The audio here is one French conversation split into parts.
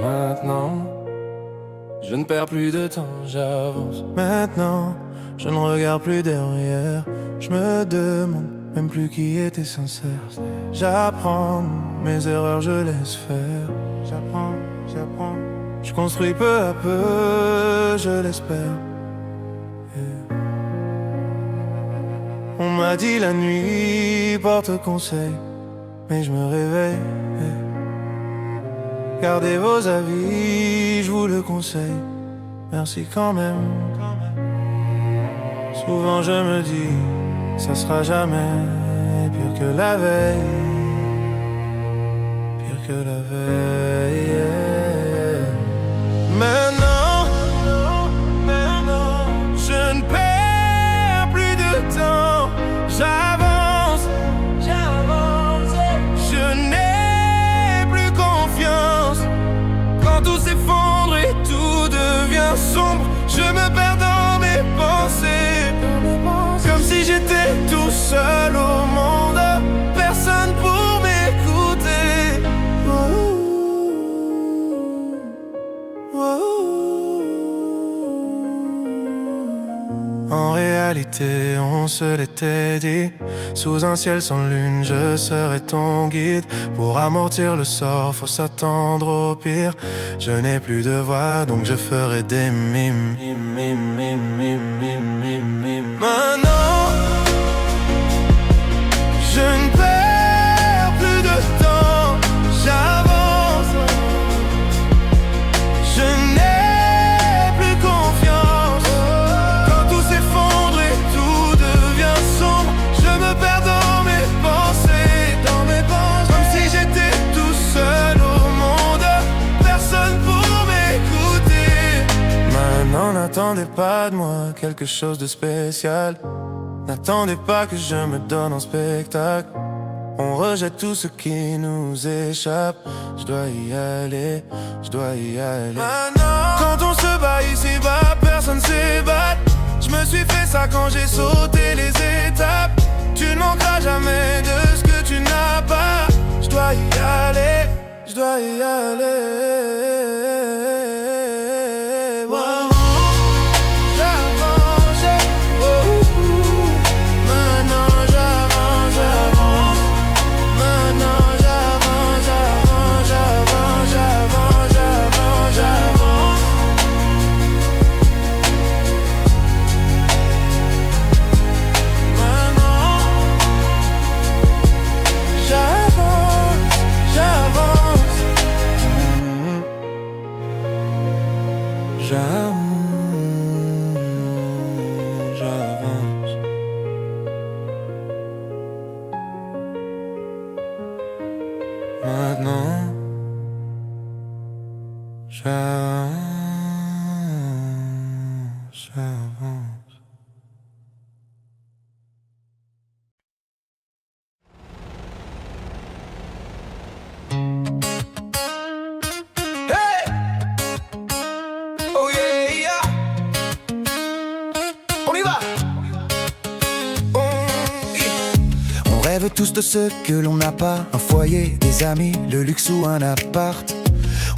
Maintenant, je ne perds plus de temps, j'avance. Maintenant, je ne regarde plus derrière. Je me demande même plus qui était sincère. J'apprends mes erreurs, je laisse faire. J'apprends. Je construis peu à peu, je l'espère. On m'a dit la nuit porte conseil, mais je me réveille. Gardez vos avis, je vous le conseille. Merci quand même. Souvent je me dis, ça sera jamais pire que la veille. Pire que la veille. Maintenant, je ne perds plus de temps. J'avance. Je n'ai plus confiance. Quand tout s'effondre et tout devient sombre, je me perds dans mes pensées. Comme si j'étais tout seul au monde, personne pour m'écouter. En réalité, on se l'était dit. Sous un ciel sans lune, je serai ton guide. Pour amortir le sort, faut s'attendre au pire. Je n'ai plus de voix, donc je ferai des mimes. Maintenant, je ne perds plus de temps. J'avance. Je n'ai plus confiance. Quand tout s'effondre et tout devient sombre, je me perds dans mes pensées. Comme si j'étais tout seul au monde, personne pour m'écouter. Maintenant, n'attendez pas de moi quelque chose de spécial. N'attendez pas que je me donne en spectacle. On rejette tout ce qui nous échappe. Je dois y aller. Maintenant, quand on se bat ici-bas, personne s'ébat. Je me suis fait ça quand j'ai sauté les étapes. Tu ne manqueras jamais de ce que tu n'as pas. Je dois y aller. Wow. J'avance. Maintenant, j'avance. On rêve tous de ce que l'on n'a pas. Un foyer, des amis, le luxe ou un appart.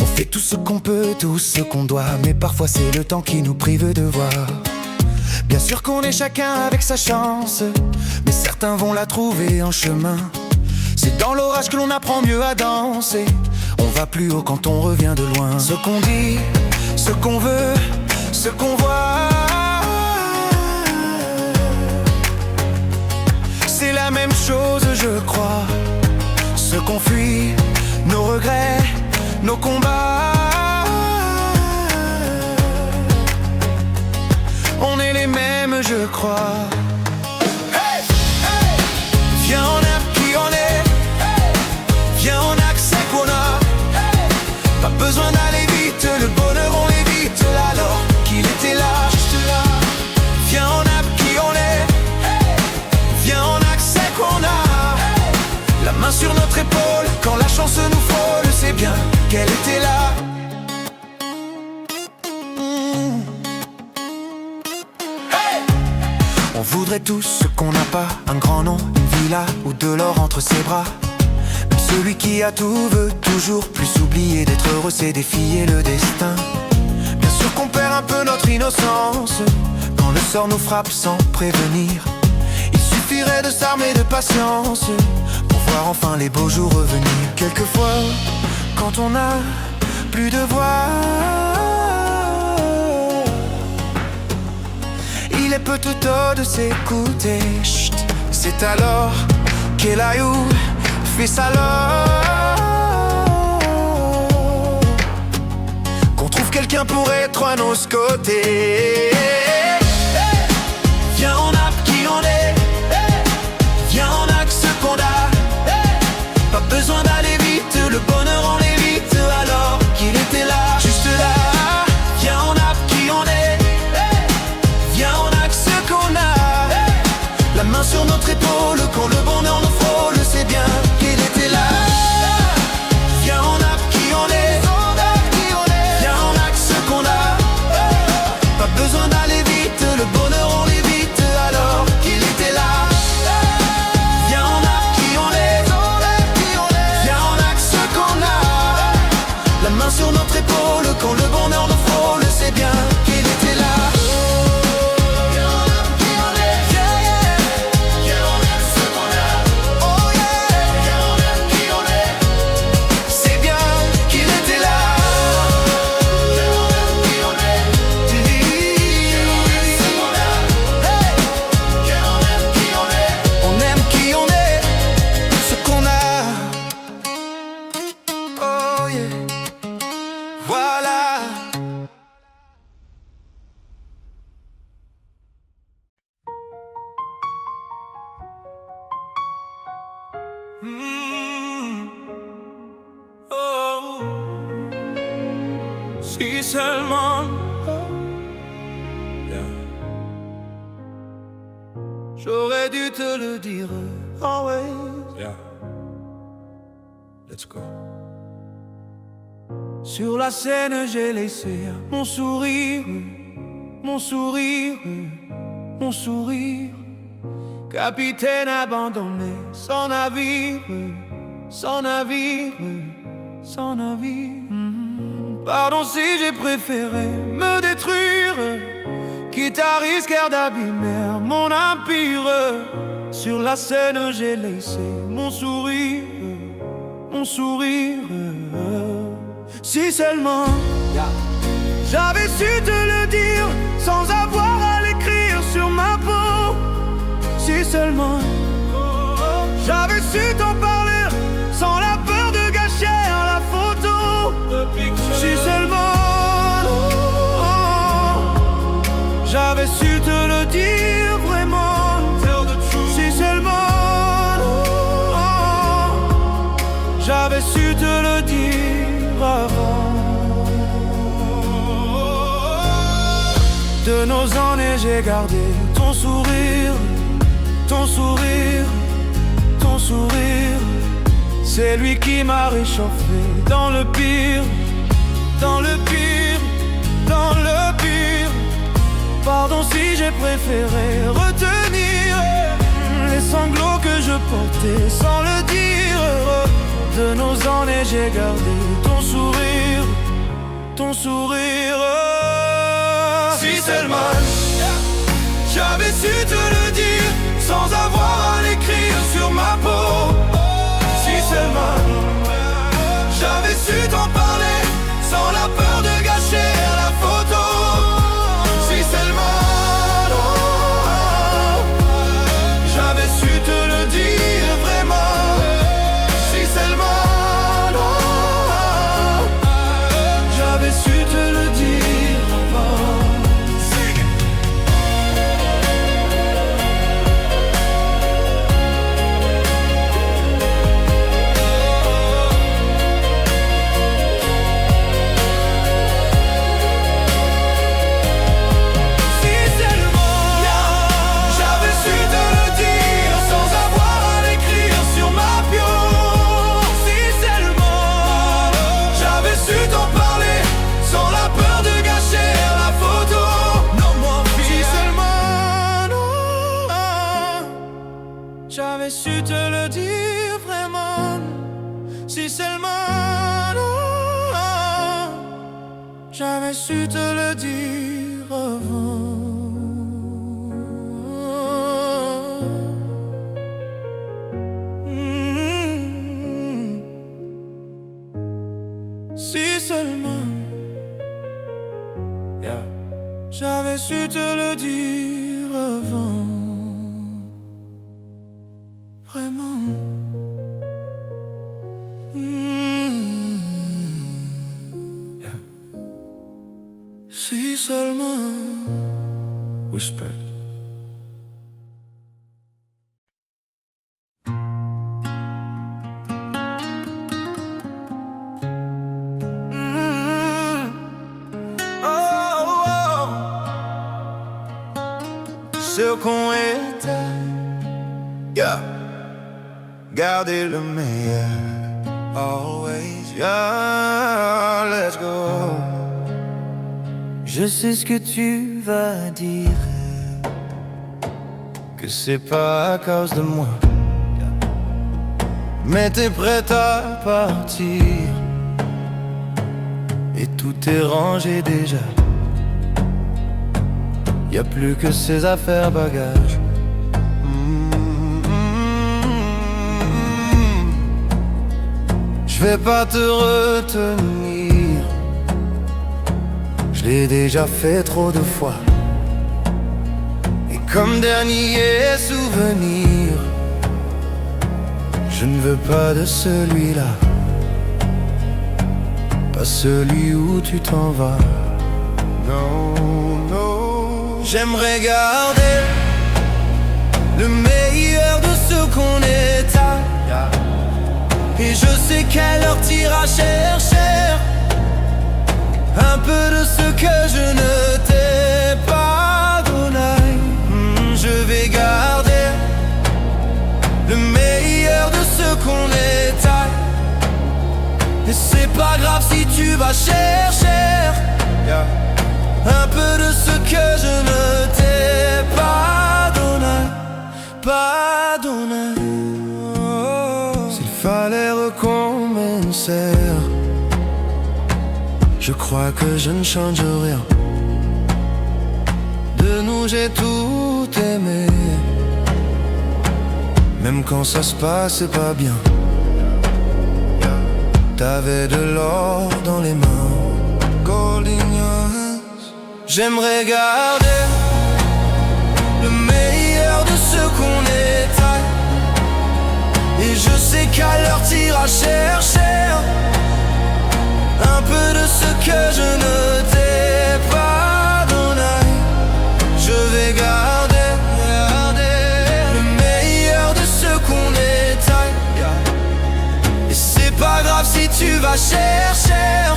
On fait tout ce qu'on peut, tout ce qu'on doit. Mais parfois c'est le temps qui nous prive de voir. Bien sûr qu'on est chacun avec sa chance, mais certains vont la trouver en chemin. C'est dans l'orage que l'on apprend mieux à danser. On va plus haut quand on revient de loin. Ce qu'on dit, ce qu'on veut, ce qu'on voit, c'est la même chose, je crois. Ce qu'on fuit, nos regrets, nos combats, on est les mêmes, je crois. Hey, hey. Viens, on aime qui on est. Hey. Viens, on accepte qu'on a. Hey. Pas besoin d'aller vite, le bonheur on l'évite. Alors qu'il était là, juste là. Viens, on aime qui on est. Hey. Viens, on accepte qu'on a. Hey. La main sur notre épaule, quand la chance nous frôle, c'est bien qu'elle était là. On voudrait tous ce qu'on n'a pas, un grand nom, une vie qu'il a ou de l'or entre ses bras. Même celui qui a tout veut toujours plus oublier d'être heureux, c'est défier le destin. Bien sûr qu'on perd un peu notre innocence quand le sort nous frappe sans prévenir. Il suffirait de s'armer de patience pour voir enfin les beaux jours revenir. Quelquefois, quand on n'a plus de voix, il est peu tout tôt de s'écouter. Chut, c'est alors qu'Elayou fait sa qu'on trouve quelqu'un pour être à nos côtés. Viens, on a qui on est. Viens, on a que ce qu'on a. Pas besoin d'aller vite, le bonheur on l'évite. Alors qu'il était là, juste là. Viens, on a qui on est. Viens, on a que ce qu'on a. La main sur notre épaule, quand le bonheur nous frôle, c'est bien qu'il était là. Viens, on a qui on est. Viens, on a que ce qu'on a. Pas besoin d'aller vite, le bonheur on l'évite. Alors qu'il était là. Viens, on a qui on est. Viens, on a que ce qu'on a. La main sur notre épaule, quand le bonheur nous frôle, c'est bien qu'il était là. Oh, si seulement j'aurais dû te le dire. Always. Yeah. Let's go. Sur la scène, j'ai laissé mon sourire, mon sourire, mon sourire. Capitaine abandonné, sans navire, sans navire, sans navire. Pardon si j'ai préféré me détruire, quitte à risquer d'abîmer mon empire. Sur la scène, j'ai laissé mon sourire, mon sourire. Si seulement j'avais su te le dire sans avoir à l'écrire sur ma peau. Si seulement j'avais su t'en parler sans la peur de gâcher la photo. Si seulement j'avais su te le dire vraiment. Si seulement j'avais su te le dire avant. De nos années j'ai gardé ton sourire, ton sourire, ton sourire. C'est lui qui m'a réchauffé dans le pire, dans le pire, dans le pire. Pardon si j'ai préféré retenir les sanglots que je portais sans le dire. De nos années j'ai gardé ton sourire, ton sourire. Si seulement j'avais su te le dire sans avoir à l'écrire sur ma peau. Si seulement j'avais su t'en parler sans la peur de gâcher la photo. Si seulement j'avais su te le dire vraiment. Si seulement j'avais su te le dire avant. J'avais su te le dire vraiment, si seulement non, j'avais su te le dire avant. Si seulement, yeah, j'avais su te le dire avant. Vraiment. Yeah. Si seulement. Whisper. Ce qu'on était, Yeah. garder le meilleur. Always, yeah, let's go. Je sais ce que tu vas dire, que c'est pas à cause de moi, mais t'es prête à partir, et tout est rangé déjà. Y'a plus que ces affaires bagages. Je vais pas te retenir, je l'ai déjà fait trop de fois. Et comme dernier souvenir, je ne veux pas de celui-là, pas celui où tu t'en vas. Non, non. J'aimerais garder le meilleur de ce qu'on est. Et je sais qu'elle leur t'ira chercher un peu de ce que je ne t'ai pas donné. Je vais garder le meilleur de ce qu'on est. Et c'est pas grave si tu vas chercher un peu de ce que je ne t'ai pas donné. Pas donné. Fallait recommencer. Je crois que je ne change rien. De nous j'ai tout aimé, même quand ça se passait pas bien. T'avais de l'or dans les mains, gold in your hands. J'aimerais garder le meilleur de ce qu'on est. Et je sais qu'à l'heure t'ira chercher un peu de ce que je ne t'ai pas donné. Je vais garder le meilleur de ce qu'on est. Et c'est pas grave si tu vas chercher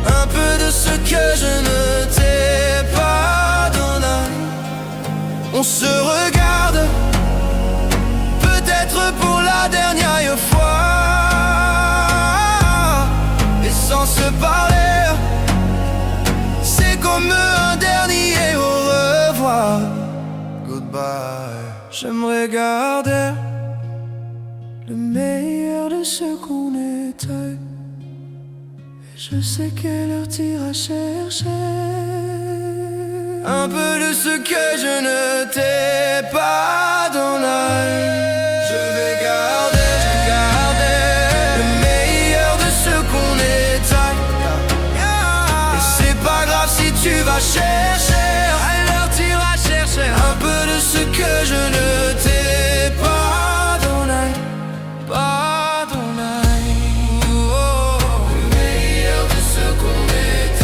un peu de ce que je ne t'ai pas donné. On se regarde, peut-être pour la dernière fois, et sans se parler, c'est comme un dernier au revoir. Goodbye. J'aimerais garder le meilleur de ce qu'on était. Et je sais qu'elle leur t'ira chercher un peu de ce que je ne t'ai pas donné. Tu vas chercher, alors tu vas chercher un peu de ce que je ne t'ai pas donné, pas donné. Le meilleur de ce qu'on est,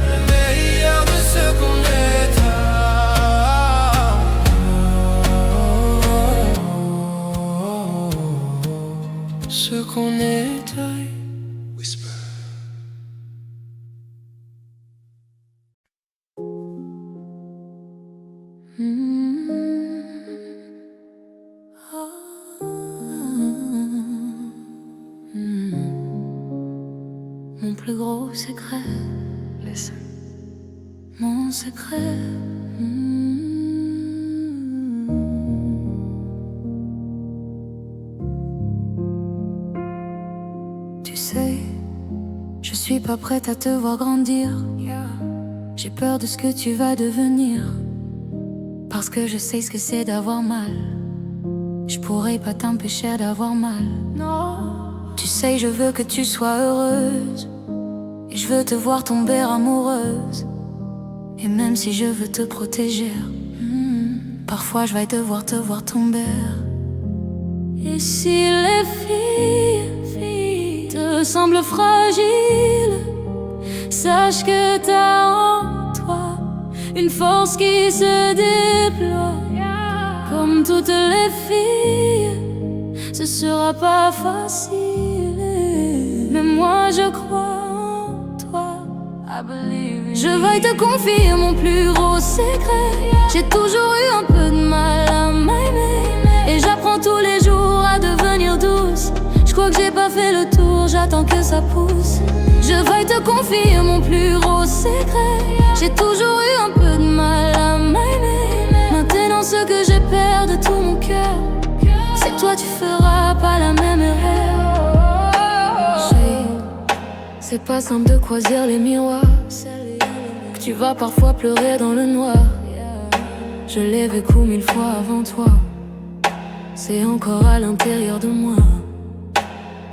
le meilleur de ce qu'on est, ce qu'on est. Mon plus gros secret, mon secret. suis pas prête à te voir grandir. J'ai peur de ce que tu vas devenir, parce que je sais ce que c'est d'avoir mal. Je pourrais pas t'empêcher d'avoir mal. Non. Tu sais, je veux que tu sois heureuse, et je veux te voir tomber amoureuse. Et même si je veux te protéger, parfois je vais devoir te voir tomber. Et si les filles te semblent fragiles, sache que t'as en toi une force qui se déploie. Comme toutes les filles, ce sera pas facile, mais moi je crois en toi. Je vais te confier mon plus gros secret. J'ai toujours eu un peu de mal à m'aimer, et j'apprends tous les jours à devenir douce. Je crois que j'ai pas fait le tour, j'attends que ça pousse. Je vais te confier mon plus gros secret. J'ai toujours eu un peu de mal à m'aimer. Maintenant ce que j'ai peur de tout mon cœur, c'est que toi tu feras pas la même erreur. C'est pas simple de croiser les miroirs, que tu vas parfois pleurer dans le noir. Je l'ai vécu 1000 fois avant toi, c'est encore à l'intérieur de moi.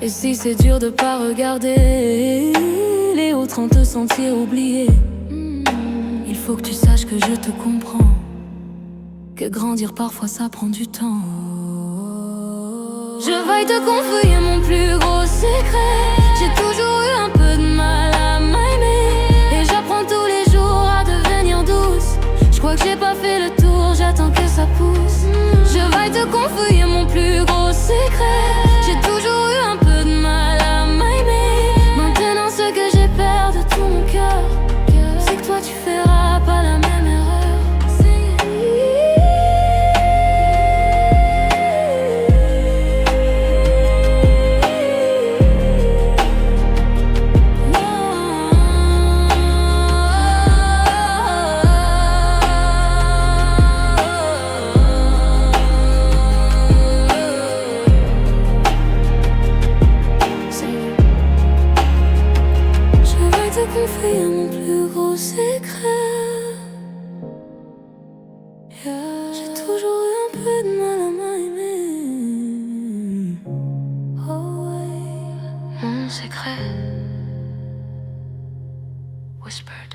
Et si c'est dur de pas regarder les autres en te sentir oublié, il faut que tu saches que je te comprends, que grandir parfois ça prend du temps. Je vais te confier mon plus gros secret. J'ai toujours eu un peu de mal à m'aimer, et j'apprends tous les jours à devenir douce. Je crois que j'ai pas fait le tour, j'attends que ça pousse. Je vais te confier mon plus gros secret. J'ai toujours eu un peu de mal à m'aimer. Maintenant ce que j'ai peur de tout mon cœur, c'est que toi tu feras pas la même erreur. Confier mon plus gros secret. J'ai toujours eu un peu de mal à m'aimer. Oh ouais. Mon secret. Whispered.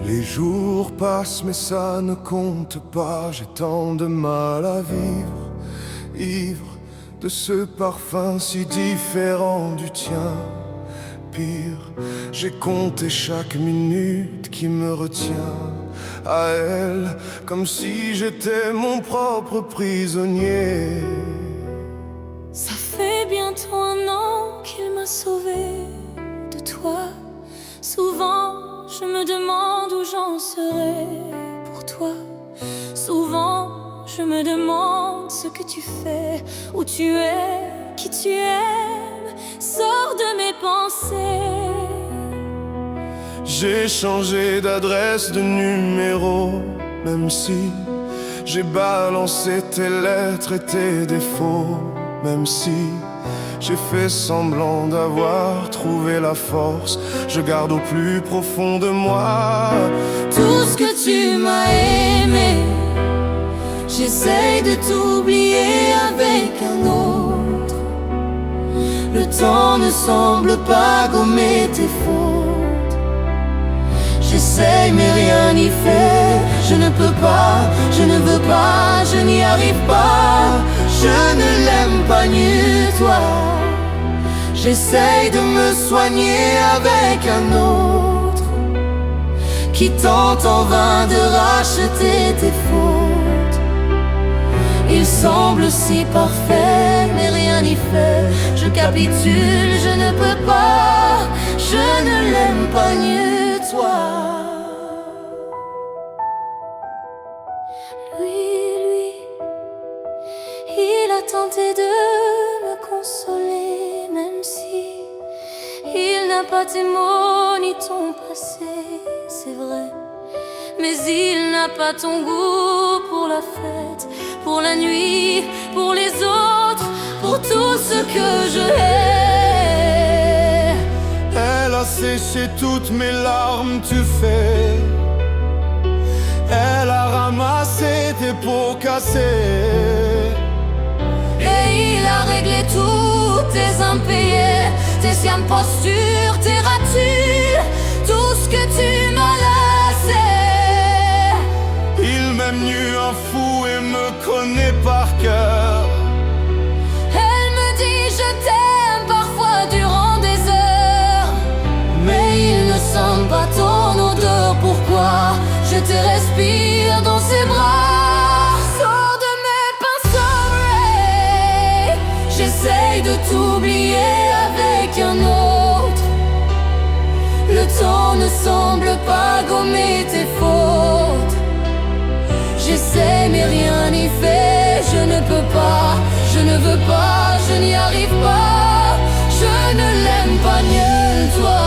Les jours passent mais ça ne compte pas. J'ai tant de mal à vivre, ivre de ce parfum si différent du tien. Pire, j'ai compté chaque minute qui me retient à elle, comme si j'étais mon propre prisonnier. Ça fait bientôt 1 an qu'il m'a sauvé de toi. Souvent je me demande où j'en serai pour toi. Souvent je me demande ce que tu fais, où tu es, qui tu aimes. Sors de mes pensées. J'ai changé d'adresse, de numéro, même si j'ai balancé tes lettres et tes défauts. Même si j'ai fait semblant d'avoir trouvé la force, je garde au plus profond de moi tout ce que tu m'as aimé. J'essaye de t'oublier avec un autre. Le temps ne semble pas gommer tes fautes. J'essaye mais rien n'y fait. Je ne peux pas, je ne veux pas, je n'y arrive pas. Je ne l'aime pas ni toi. J'essaye de me soigner avec un autre qui tente en vain de racheter tes fautes. Il semble si parfait, mais rien n'y fait. Je capitule, je ne peux pas. Je ne l'aime pas ni toi. Lui, tenté de me consoler, même si il n'a pas tes mots ni ton passé, c'est vrai. Mais il n'a pas ton goût pour la fête, pour la nuit, pour les autres, pour tout ce que je hais. Elle a séché toutes mes larmes, tu fais. Elle a ramassé tes pots cassés. Et il a réglé tous tes impayés, tes sciames postures, tes ratures, tout ce que tu m'as laissé. Il m'aime nu un fou et me connaît par cœur. Elle me dit je t'aime parfois durant des heures, mais il ne sent pas ton odeur. Pourquoi je te respire dans ses bras? Sors de mes pinceaux, Ray. J'essaye de t'oublier avec un autre. Le temps ne semble pas gommer tes fautes. J'essaie mais rien n'y fait. Je ne peux pas, je ne veux pas, je n'y arrive pas. Je ne l'aime pas mieux que toi.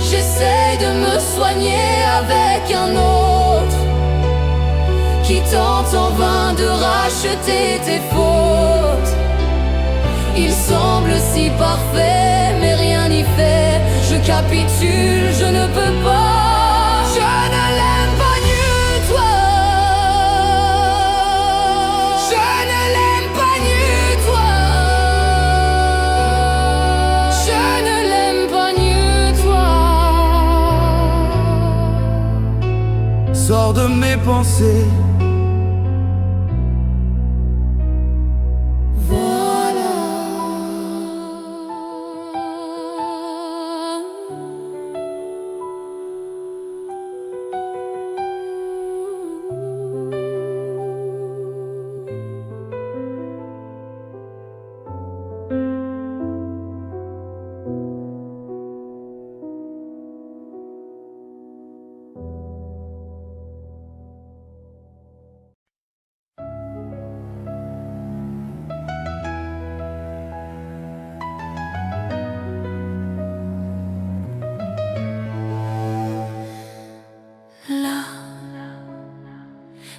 J'essaie de me soigner avec un autre qui tente en vain de racheter tes fautes. Il semble si parfait, mais rien n'y fait. Je capitule, je ne peux pas. Je ne l'aime pas mieux que toi. Je ne l'aime pas mieux que toi. Je ne l'aime pas mieux que toi. Sors de mes pensées.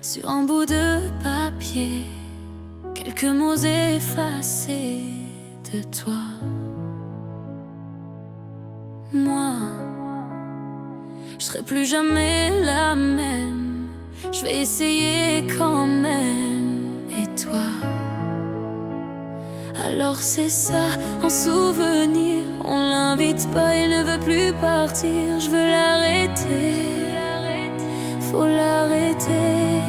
Sur un bout de papier, quelques mots effacés de toi. Moi, je serai plus jamais la même. Je vais essayer quand même. Et toi? Alors c'est ça, en souvenir. On l'invite pas, il ne veut plus partir. Je veux l'arrêter. Faut l'arrêter.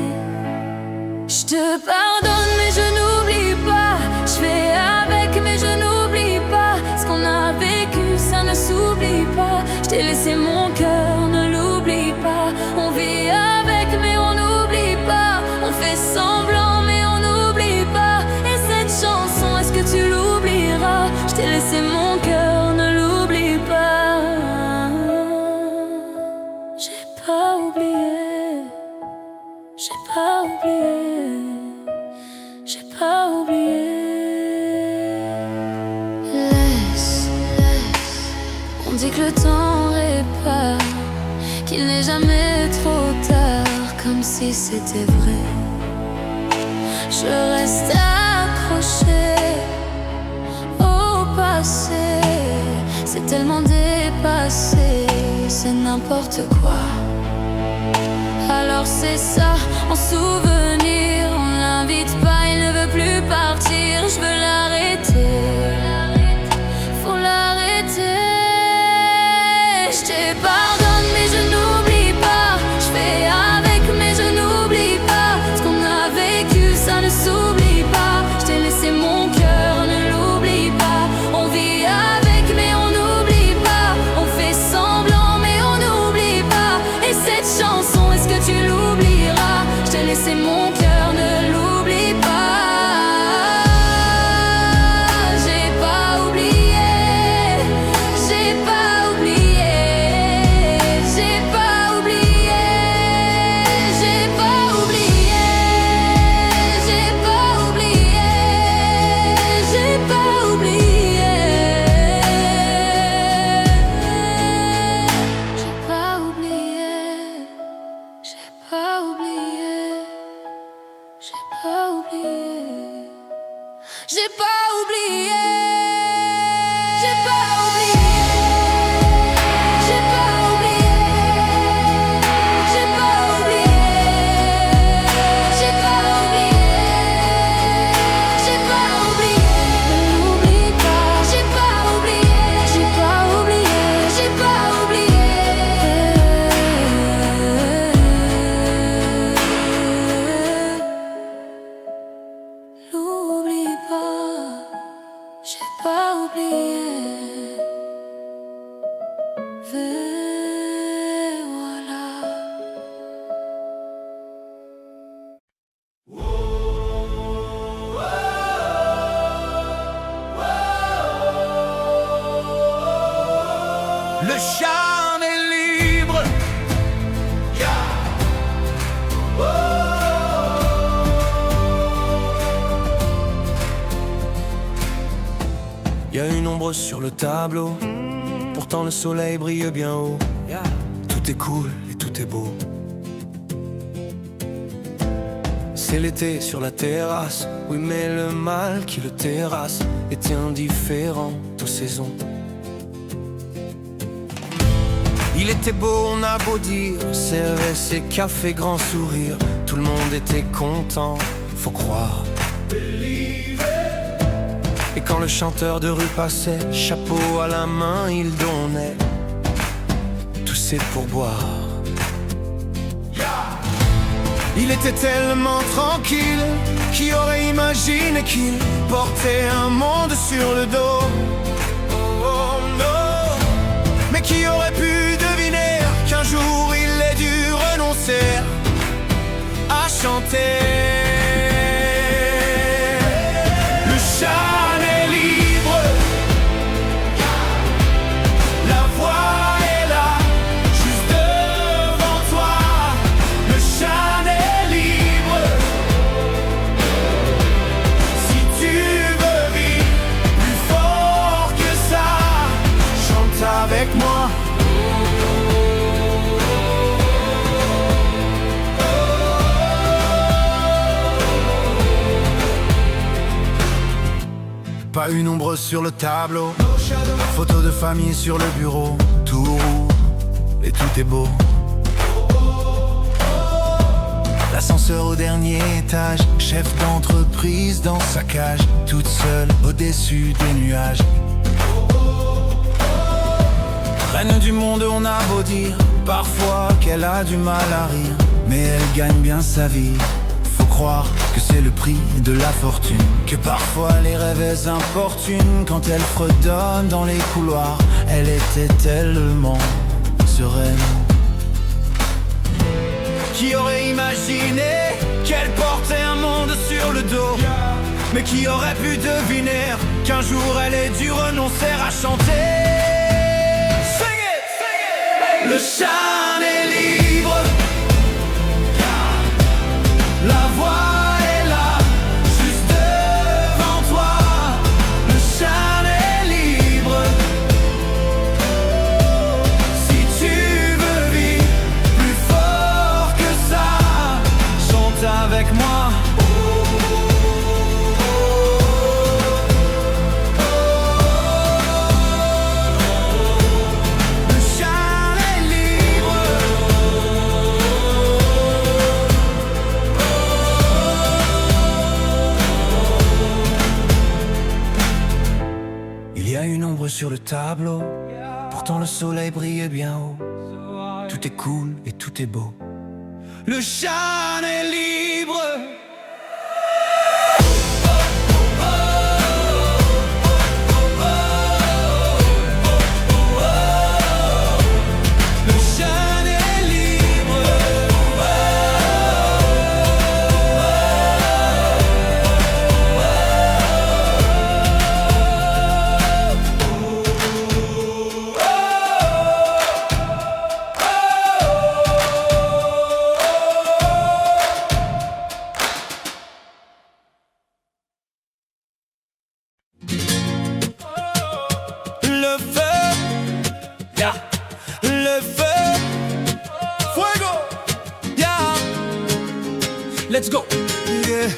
Je te pardonne mais je n'oublie pas. Je fais avec mais je n'oublie pas. Ce qu'on a vécu ça ne s'oublie pas. Je t'ai laissé mon cœur, ne l'oublie pas. On vit avec mais on n'oublie pas. On fait semblant mais on n'oublie pas. Et cette chanson, est-ce que tu l'oublieras? Je t'ai laissé mon cœur, ne l'oublie pas. J'ai pas oublié. J'ai pas oublié, j'ai pas oublié. Laisse, on dit que le temps répare, qu'il n'est jamais trop tard, comme si c'était vrai. Je reste accrochée au passé, c'est tellement dépassé, c'est n'importe quoi. Alors c'est ça, en souvenir, on l'invite pas, il ne veut plus partir. Je veux l'arrêter, faut l'arrêter. Je te pardonne mais je n'oublie pas. Je fais avec mais je n'oublie pas. Ce qu'on a vécu ça ne s'oublie pas. Je t'ai laissé mon cœur, ne l'oublie pas. On vit avec mais on n'oublie pas. On fait semblant mais on n'oublie pas. Et cette chanson, est-ce que tu l'oublieras? Je t'ai laissé mon cœur, ne l'oublie pas. Et voilà. Le charme est libre. Il y a une ombre sur le tableau, pourtant le soleil brille bien haut. Tout est cool et tout est beau. C'est l'été sur la terrasse, oui mais le mal qui le terrasse était indifférent aux saisons. Il était beau, on a beau dire, servait ses cafés, grand sourire. Tout le monde était content, faut croire. Et quand le chanteur de rue passait, chapeau à la main, il donnait tous ses pourboires. Il était tellement tranquille, qui aurait imaginé qu'il portait un monde sur le dos. Oh non, mais qui aurait pu deviner qu'un jour il ait dû renoncer à chanter. Le chant est libre, la voix est là, juste devant toi. Le chant est libre, si tu veux vivre plus fort que ça, chante avec moi. Pas une ombre sur le tableau, photo de famille sur le bureau. Tout roule et tout est beau. L'ascenseur au dernier étage, chef d'entreprise dans sa cage, toute seule au-dessus des nuages. Reine du monde, on a beau dire parfois qu'elle a du mal à rire, mais elle gagne bien sa vie. Faut croire que c'est le prix de la fortune, que parfois les rêves importunent. Quand elle fredonne dans les couloirs, elle était tellement sereine. Qui aurait imaginé qu'elle portait un monde sur le dos? Mais qui aurait pu deviner qu'un jour elle ait dû renoncer à chanter? Sing it, sing it. Le chant est libre, la voix est là, juste devant toi. Le chant est libre, si tu veux vivre plus fort que ça, chante avec moi. Le chant est libre. Il y a une ombre sur le tableau, pourtant le soleil brille bien haut. Tout est cool et tout est beau. Le chant est libre. Le chant est libre. Le feu, yeah. Le feu, fuego, yeah. Let's go, yeah.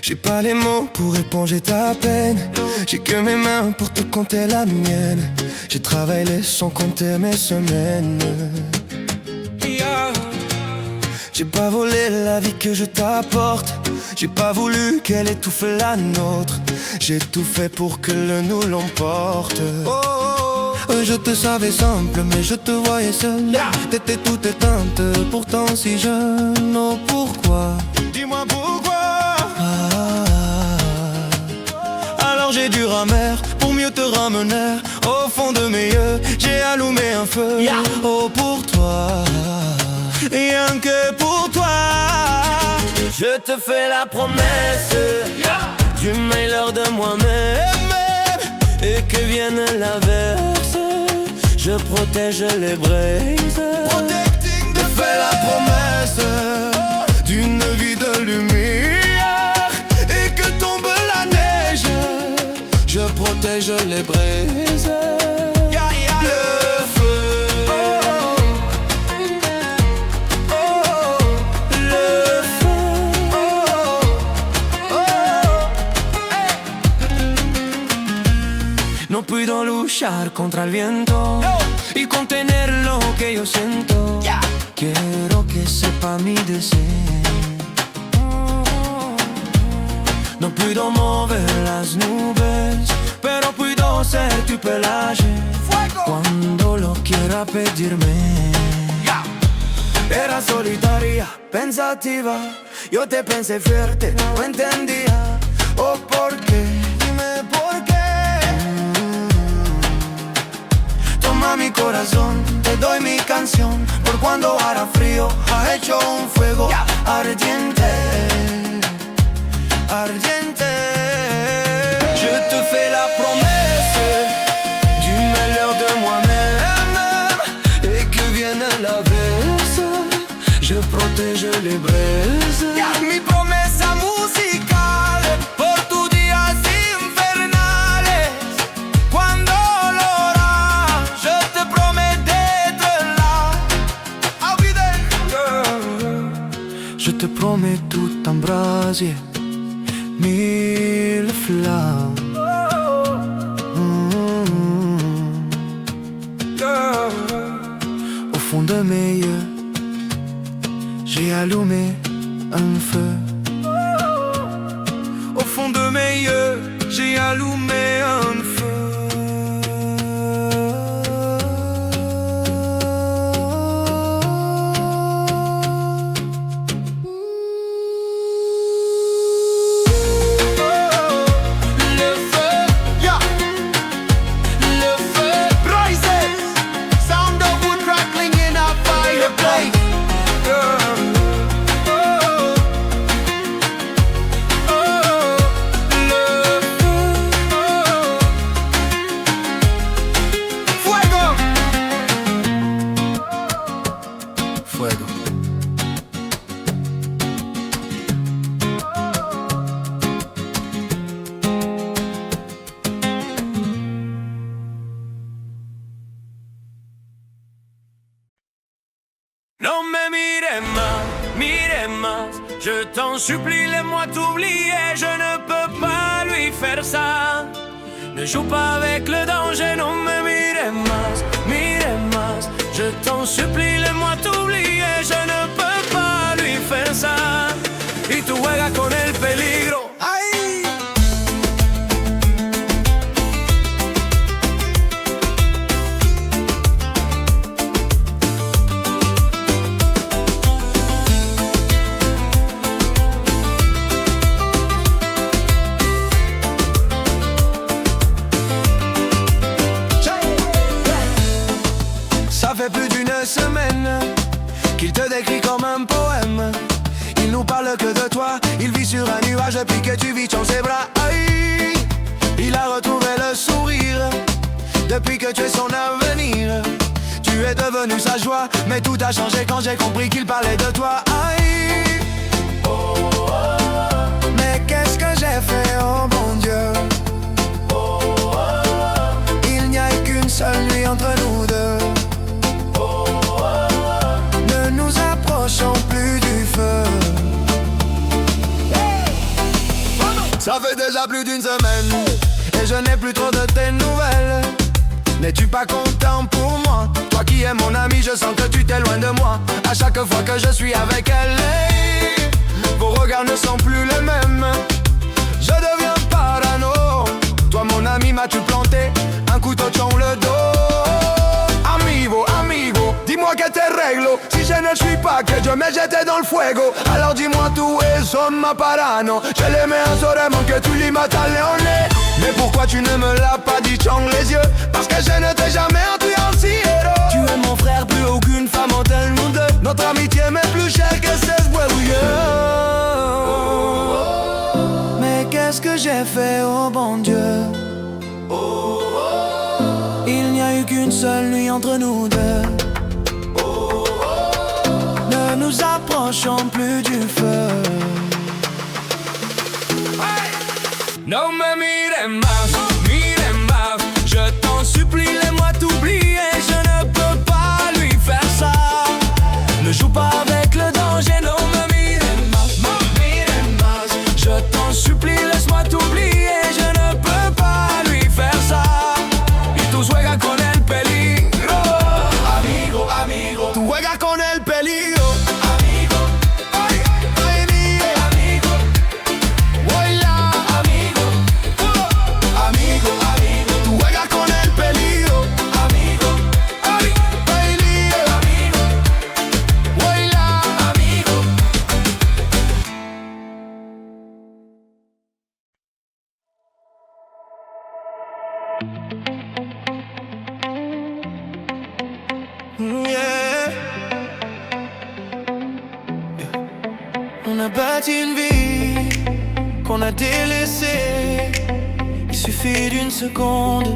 J'ai pas les mots pour éponger ta peine, j'ai que mes mains pour te compter la mienne. J'ai travaillé sans compter mes semaines, yeah. J'ai pas volé la vie que je t'apporte, j'ai pas voulu qu'elle étouffe la nôtre. J'ai tout fait pour que le nous l'emporte. Oh, je te savais simple, mais je te voyais seule. T'étais toute éteinte, pourtant si jeune. Oh, pourquoi? Dis-moi pourquoi. Alors j'ai dû ramer pour mieux te ramener. Au fond de mes yeux, j'ai allumé un feu. Oh, pour toi, rien que pour toi. Je te fais la promesse du meilleur de moi-même. Et que vienne l'averse, je protège les braises. Je fais la promesse d'une vie de lumière. Et que tombe la neige, je protège les braises. Le feu, le feu, no puedo luchar contra el viento y contener lo que yo siento. Quiero que sepa mi deseo. No puedo mover las nubes, pero puedo ser tu pelaje cuando lo quiera pedirme. Era solitaria, pensativa, yo te pensé fuerte, no entendía. Oh, ¿por qué? Dime por qué. Toma mi corazón, te doy mi canción. Por cuando hará frío, ha hecho un fuego ardiente, ardiente. Je te fais la promesse du meilleur de moi-même. Et que vienne l'averse, je protège les braises. Mi promesa musical por tus días infernales. Cuando lo harás, je te promets d'être là. I'll be there. Je te promets tout embrasier, mille flammes. Au fond de mes yeux, j'ai allumé un feu. Au fond de mes yeux, j'ai allumé un feu. Non mais mire más, je t'en supplie, laisse-moi t'oublier, je ne peux pas lui faire ça. Ne joue pas avec le danger, non mais mire más, je t'en supplie, laisse-moi t'oublier, je ne peux pas lui faire ça. Y tú juegas con el peligro. ¡Ay! Ça fait plus d'une semaine qu'il te décrit comme un poème. Il nous parle que de toi, il vit sur un nuage depuis que tu vis dans ses bras. Aïe, il a retrouvé le sourire depuis que tu es son avenir. Tu es devenu sa joie, mais tout a changé quand j'ai compris qu'il parlait de toi. Aïe, mais qu'est-ce que j'ai fait, oh mon Dieu. Il n'y a qu'une seule nuit entre nous deux. Ne nous approchons plus du feu. Ça fait déjà plus d'une semaine et je n'ai plus trop de tes nouvelles. N'es-tu pas content pour moi? Toi qui es mon ami, je sens que tu t'éloignes de moi. À chaque fois que je suis avec elle, hey, vos regards ne sont plus les mêmes. Je deviens parano. Toi mon ami, m'as-tu planté un couteau dans le dos? Amigo, amigo, dis-moi que te réglo. Si je ne suis pas package, mais j'étais dans le fuego. Alors dis-moi tout et somma parano. Je l'aimais un soleil que tu li matas leone. Mais pourquoi tu ne me l'as pas dit, Chang les yeux? Parce que je ne t'ai jamais entendu en cielo. Tu es mon frère, plus aucune femme en tel nous deux. Notre amitié m'est plus chère que 16 bouilleux. Mais qu'est-ce que j'ai fait, oh bon Dieu? Il n'y a eu qu'une seule nuit entre nous deux. Ne nous approchons plus du feu. Non me mires más, je t'en supplie, laisse-moi t'oublier. Je ne peux pas lui faire ça. Ne joue pas avec le danger, non me mires más. Je t'en supplie, laisse-moi t'oublier. Je ne peux pas lui faire ça. Y tú juegas con el peligro. Amigo, amigo, tú juegas con el peligro. On a bâti une vie qu'on a délaissée. Il suffit d'une seconde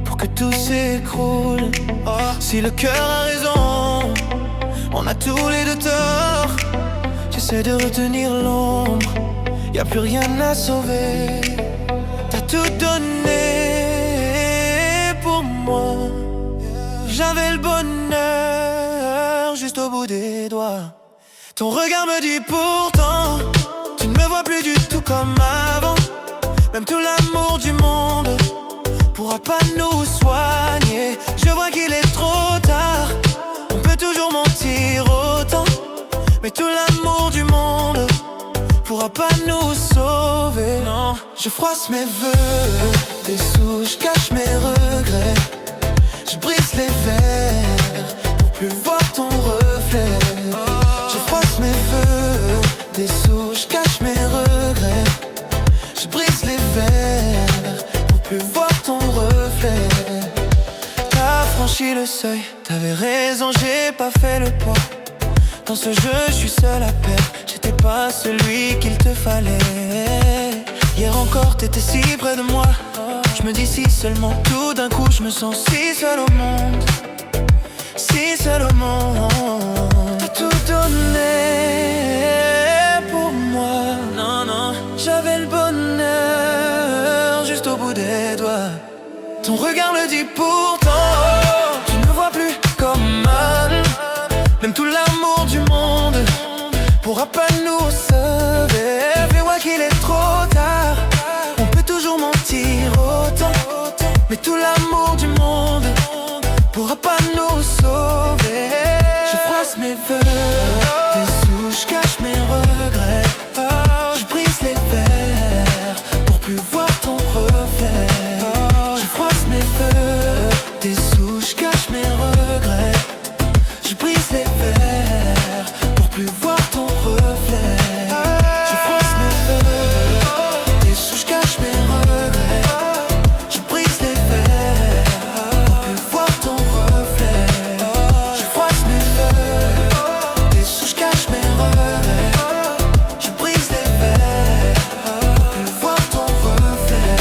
pour que tout s'écroule. Oh, si le cœur a raison, on a tous les deux tort. J'essaie de retenir l'ombre, y a plus rien à sauver. T'as tout donné pour moi. J'avais le bonheur juste au bout des doigts. Ton regard me dit pourtant, tu ne me vois plus du tout comme avant. Même tout l'amour du monde pourra pas nous soigner. Je vois qu'il est trop tard, on peut toujours mentir autant. Mais tout l'amour du monde pourra pas nous sauver. Non, je froisse mes vœux, des sous, je cache mes regrets. Je brise les verres pour plus voir ton reflet. Je froisse mes vœux, des sous, je cache mes regrets. Je brise les verres pour plus voir ton reflet. T'as franchi le seuil, t'avais raison, j'ai pas fait le poids. Dans ce jeu, je suis seul à perdre. J'étais pas celui qu'il te fallait. Hier encore, t'étais si près de moi. Je me dis si seulement, tout d'un coup, je me sens si seul au monde. Si seul au monde. T'as tout donné pour moi. Non, non, j'avais le bonheur juste au bout des doigts. Ton regard le dit pourtant, tu ne me vois plus comme un. Même tout l'amour du monde pourra pas nous sauver. Fais-moi qu'il est trop tard, on peut toujours mentir autant. Mais tout l'amour du monde pourra pas nous sauver. Je froisse mes vœux, des sous, je cache mes regrets. Je brise les verres pour plus voir ton reflet. Je froisse mes vœux, des sous, je cache mes regrets. Je brise les verres pour plus voir ton reflet. Je froisse mes vœux, des sous, je cache mes regrets. Je brise les verres pour plus voir ton reflet. Je froisse mes vœux, des sous, je cache mes regrets. Je brise les verres pour plus voir ton reflet.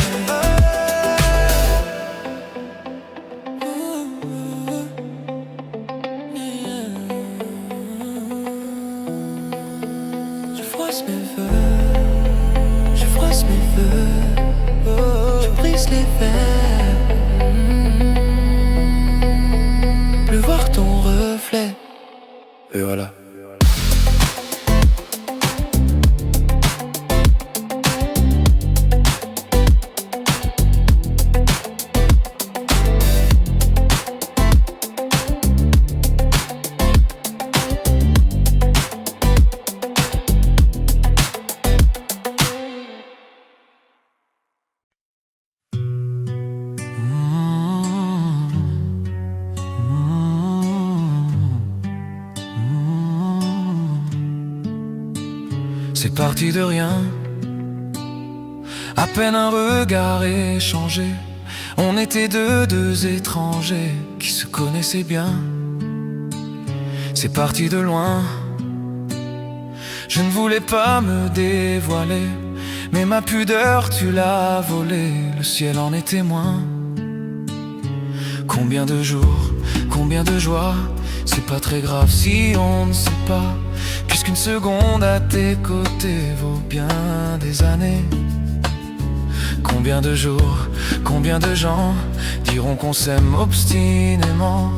Je froisse mes vœux, je froisse mes vœux, je brise les verres, plus voir ton reflet. Et voilà. C'est parti de rien, à peine un regard échangé. On était deux étrangers qui se connaissaient bien. C'est parti de loin, je ne voulais pas me dévoiler, mais ma pudeur tu l'as volée, le ciel en est témoin. Combien de jours, combien de joies, c'est pas très grave si on ne sait pas, puisqu'une seconde à tes côtés vaut bien des années. Combien de jours, combien de gens diront qu'on s'aime obstinément,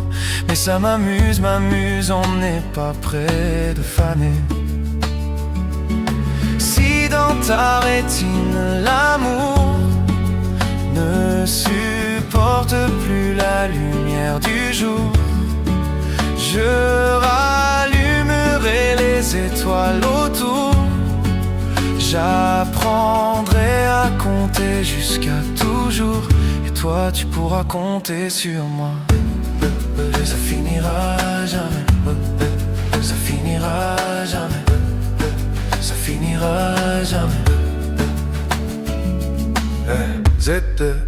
mais ça m'amuse, on n'est pas près de faner. Si dans ta rétine l'amour ne supporte plus la lumière du jour, je rallumerai les étoiles autour. J'apprendrai à compter jusqu'à toujours, et toi tu pourras compter sur moi. Ça finira jamais, ça finira jamais, ça finira jamais. Z,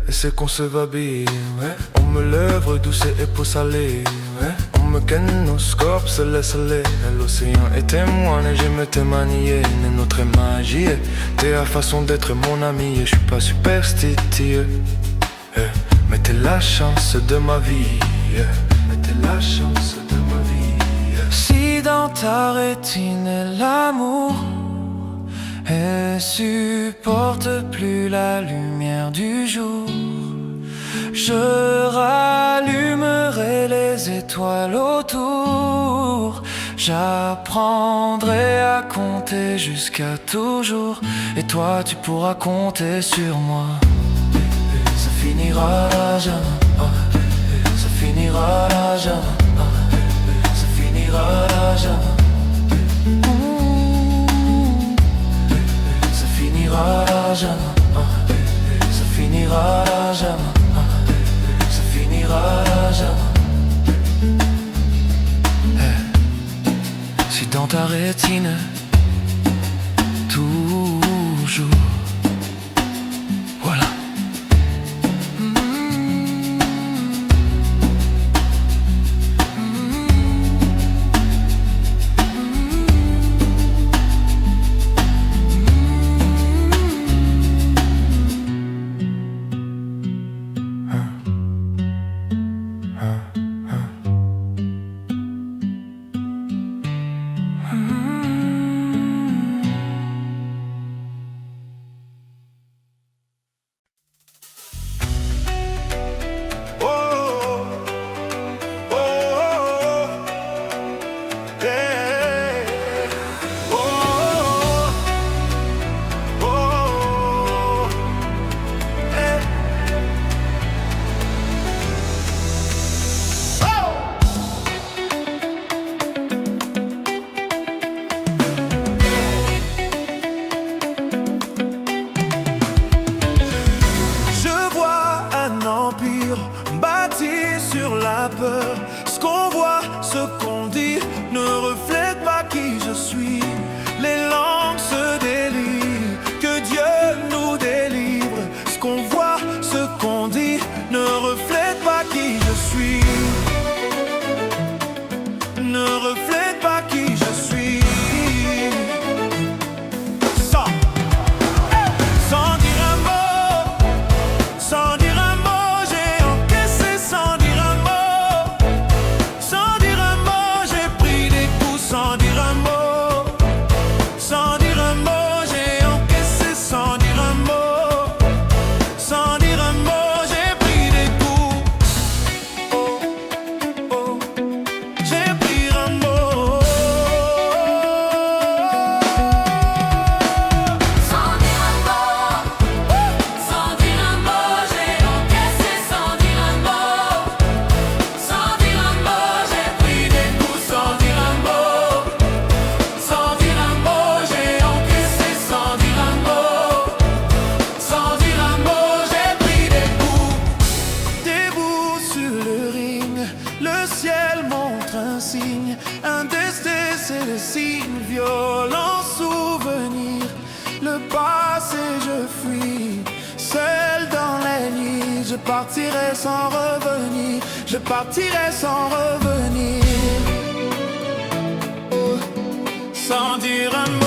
et c'est qu'on se va bien, ouais. On me lèvre douce et peau salée, ouais. On me ken, nos scorps se laisse aller. L'océan est témoin et je me t'ai manié. Notre magie, t'es la façon d'être mon ami. Je suis pas superstitieux, mais t'es la chance de ma vie, mais t'es la chance de ma vie. Si dans ta rétine l'amour elle supporte plus la lumière du jour, je rallumerai les étoiles autour. J'apprendrai à compter jusqu'à toujours, et toi tu pourras compter sur moi. Ça finira jamais, ça finira jamais, ça finira jamais. Ça finira jamais, ça finira jamais, ça finira jamais. Si dans ta rétine toujours, voilà. Bâti sur la peur, ce qu'on voit, ce qu'on dit ne reflète pas qui je suis. Les langues se délient, que Dieu nous délivre. Ce qu'on voit, ce qu'on dit ne reflète pas qui je suis, ne reflète pas qui je suis. Sans dire un mot, sans dire un mot. Sans Le ciel montre un signe, un destin, c'est le signe, violent souvenir. Le passé je fuis, seul dans les nuits. Je partirai sans revenir, je partirai sans revenir. Oh, sans dire un mot.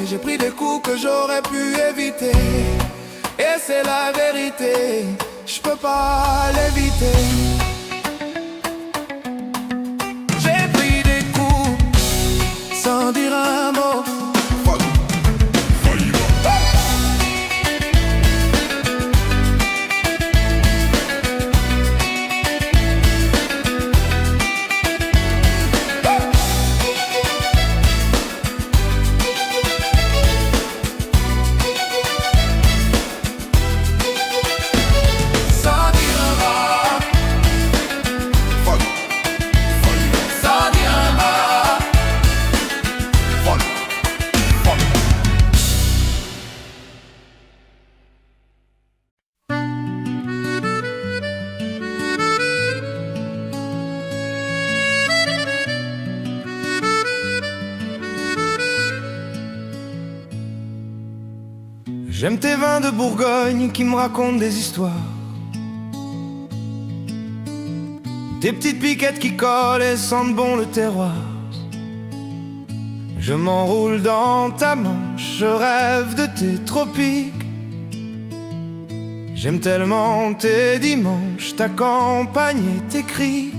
J'ai pris des coups que j'aurais pu éviter. Et c'est la vérité, je peux pas l'éviter. J'ai pris des coups sans dire un mot. J'aime tes vins de Bourgogne qui me racontent des histoires. Tes petites piquettes qui collent et sentent bon le terroir. Je m'enroule dans ta manche, je rêve de tes tropiques. J'aime tellement tes dimanches, ta campagne et tes criques.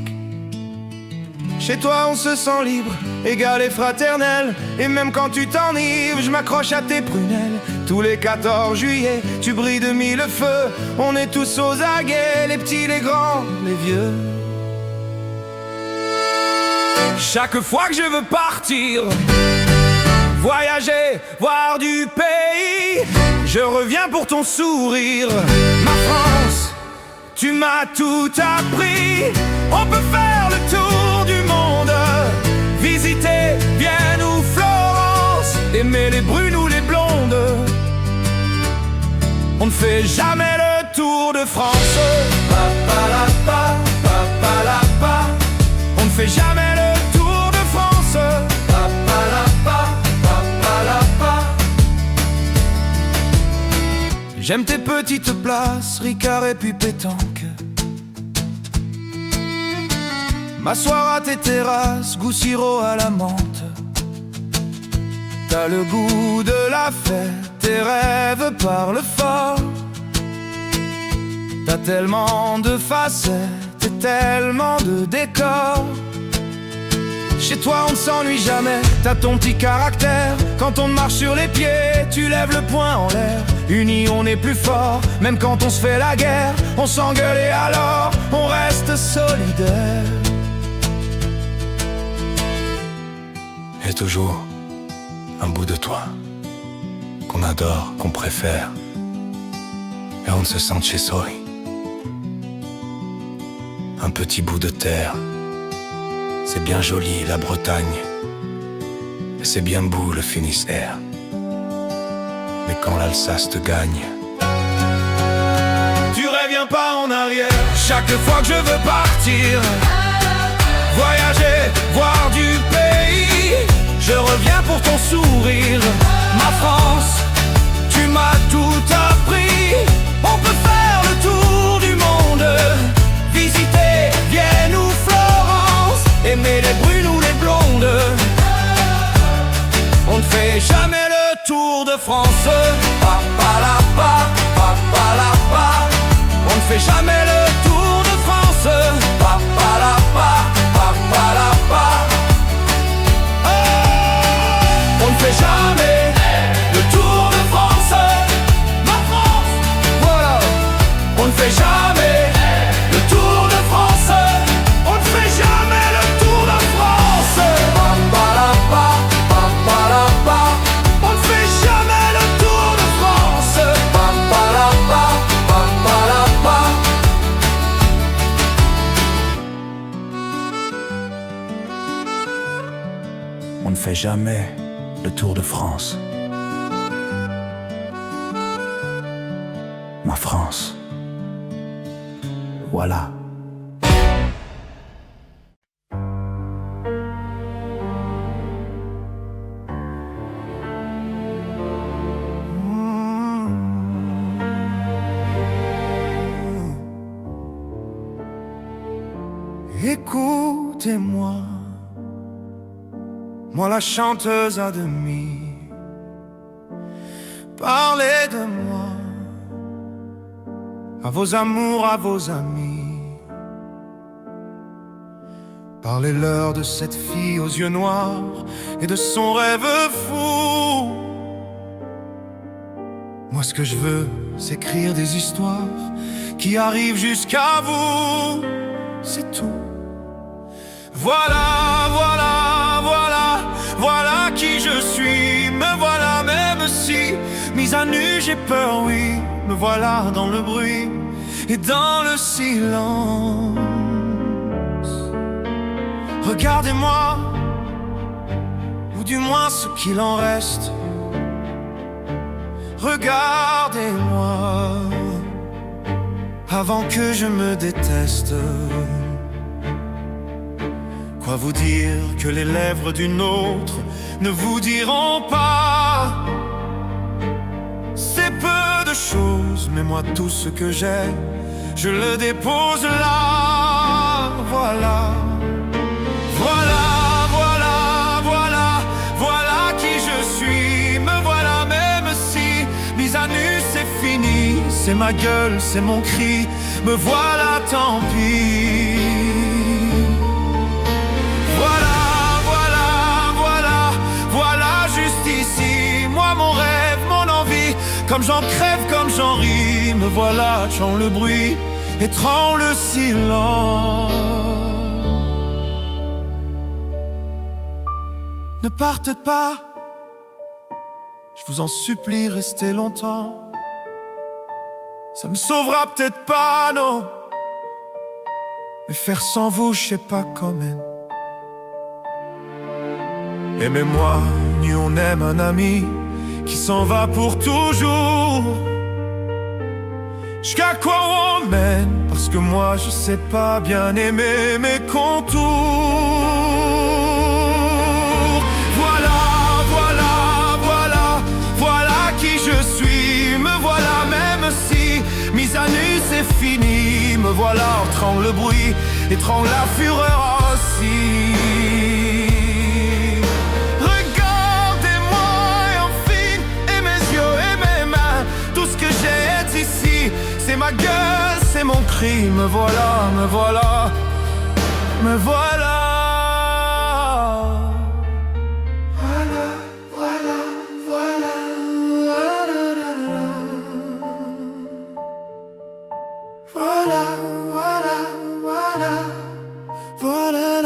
Chez toi on se sent libre, égal et fraternel. Et même quand tu t'enivres, je m'accroche à tes prunelles. Tous les 14 juillet, tu brilles de mille feux. On est tous aux aguets, les petits, les grands, les vieux. Chaque fois que je veux partir, voyager, voir du pays, je reviens pour ton sourire. Ma France, tu m'as tout appris. On peut faire le tour du monde, visiter Vienne ou Florence, aimer les brunes ou les blondes. On ne fait jamais le tour de France. Pa-pa-la-pa, pa-pa-la-pa. On ne fait jamais le tour de France. Pa-pa-la-pa, pa-pa-la-pa. J'aime tes petites places, Ricard et puis pétanque. M'asseoir à tes terrasses, goût sirop à la menthe. T'as le goût de la fête, tes rêves parlent fort. T'as tellement de facettes et tellement de décors. Chez toi on ne s'ennuie jamais, t'as ton petit caractère. Quand on marche sur les pieds, tu lèves le poing en l'air. Unis on est plus fort, même quand on se fait la guerre. On s'engueule et alors on reste solidaire. Et toujours un bout de toi qu'on adore, qu'on préfère, et on se sent chez soi. Un petit bout de terre, c'est bien joli la Bretagne, et c'est bien beau le Finistère. Mais quand l'Alsace te gagne, tu reviens pas en arrière. Chaque fois que je veux partir, voyager, voir du pays, je reviens pour ton sourire. Ma France, tu m'as tout appris. On peut faire le tour du monde, visiter Vienne ou Florence, aimer les brunes ou les blondes. On ne fait jamais le tour de France. Pa-pa-la-pa, pa-pa-la-pa. On ne fait jamais le tour de France. Pa-pa-la-pa, pa-pa-la-pa. On ne fait jamais le tour de France. Ma France, ferai jamais le tour de France. Ma France, voilà. Écoutez-moi, moi la chanteuse à demi. Parlez de moi à vos amours, à vos amis. Parlez-leur de cette fille aux yeux noirs et de son rêve fou. Moi ce que je veux, c'est écrire des histoires qui arrivent jusqu'à vous. C'est tout. Voilà, voilà, voilà, voilà qui je suis. Me voilà même si, mise à nu, j'ai peur, oui. Me voilà dans le bruit et dans le silence. Regardez-moi, ou du moins ce qu'il en reste. Regardez-moi, avant que je me déteste. Quoi vous dire que les lèvres d'une autre ne vous diront pas? C'est peu de choses, mais moi tout ce que j'ai, je le dépose là. Voilà, voilà, voilà, voilà, voilà qui je suis. Me voilà même si, mise à nu c'est fini. C'est ma gueule, c'est mon cri, me voilà tant pis. Comme j'en crève, comme j'en ris, me voilà, chant le bruit et tremble le silence. Ne partez pas, je vous en supplie, restez longtemps. Ça me sauvera peut-être pas, non, mais faire sans vous, je sais pas comment. Aimez-moi, ni on aime un ami qui s'en va pour toujours. Jusqu'à quoi on mène? Parce que moi je sais pas bien aimer mes contours. Voilà, voilà, voilà, voilà qui je suis. Me voilà même si, mise à nu c'est fini. Me voilà entrant le bruit, étrangle la fureur aussi. C'est ma gueule, c'est mon cri, me voilà, me voilà, me voilà. Voilà, voilà, voilà, voilà, voilà, voilà, voilà, voilà.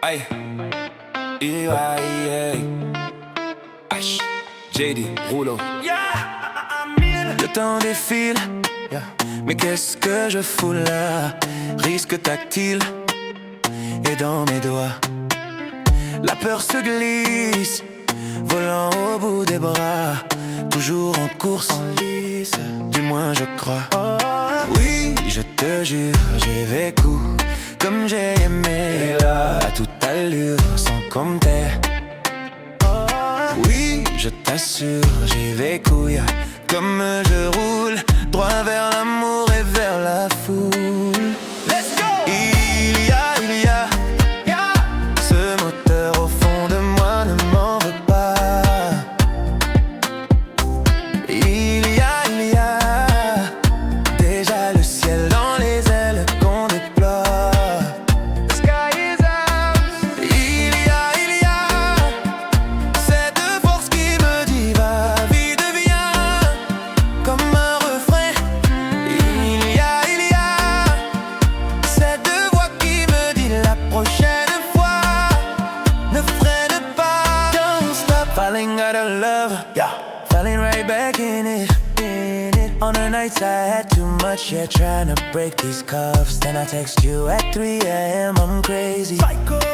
Aïe, H, JD, Rouleau. Le temps défile, mais qu'est-ce que je fous là? Risque tactile, et dans mes doigts, la peur se glisse, volant au bout des bras, toujours en course, en lice, du moins je crois. Oui, je te jure, j'ai vécu comme j'ai aimé, là, à toute allure, sans compter. je t'assure, j'y vais couille. Comme je roule, droit vers l'amour et vers la foule. Let's go! Il y a ce moteur au fond de moi, ne m'en veux pas. Il y a déjà le ciel dans les ailes qu'on déploie. The sky is ours. Il y a cette force qui me dit va, vie devient comme un refrain. Il y a cette voix qui me dit la prochaine fois ne freine pas. Don't stop falling out of love, yeah. Falling right back in it. On the nights I had too much, yeah, trying to break these cuffs. Then I text you at 3 a.m. I'm crazy.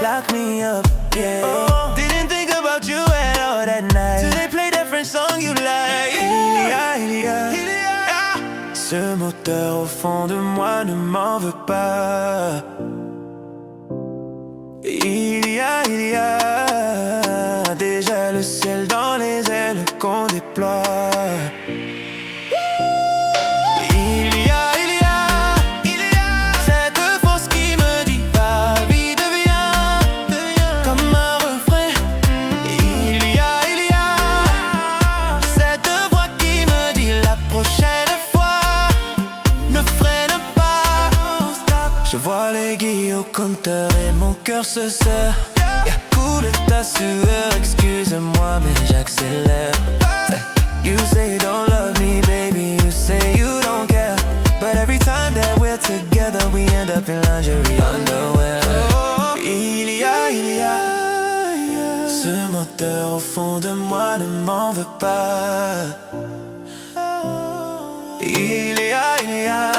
Lock me up, yeah. Didn't think about you at all that night. Till they play different song you like. Il y a ce moteur au fond de moi, ne m'en veux pas. Il y a déjà le ciel dans les ailes qu'on déploie. Il y a cette force qui me dit va, vie devient comme un refrain. Il y a cette voix qui me dit la prochaine fois ne freine pas. Je vois l'aiguille au compteur et mon cœur se serre. Coule ta sueur, excuse-moi mais j'accélère. You say you don't love me, baby, you say you don't care. But every time that we're together, we end up in lingerie underwear. Il y a ce moteur au fond de moi, ne m'en veux pas. Il y a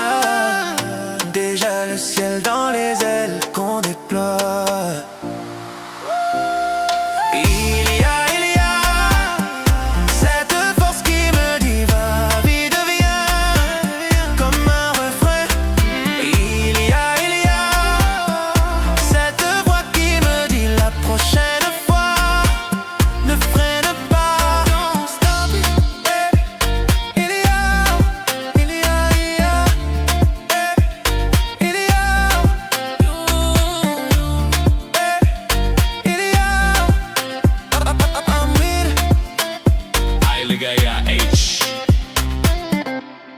déjà le ciel dans les ailes qu'on déploie. Il y a cette force qui me dit va, vie devient comme un refrain. Il y a cette voix qui me dit la prochaine fois ne freine pas. Don't stop it. Il y a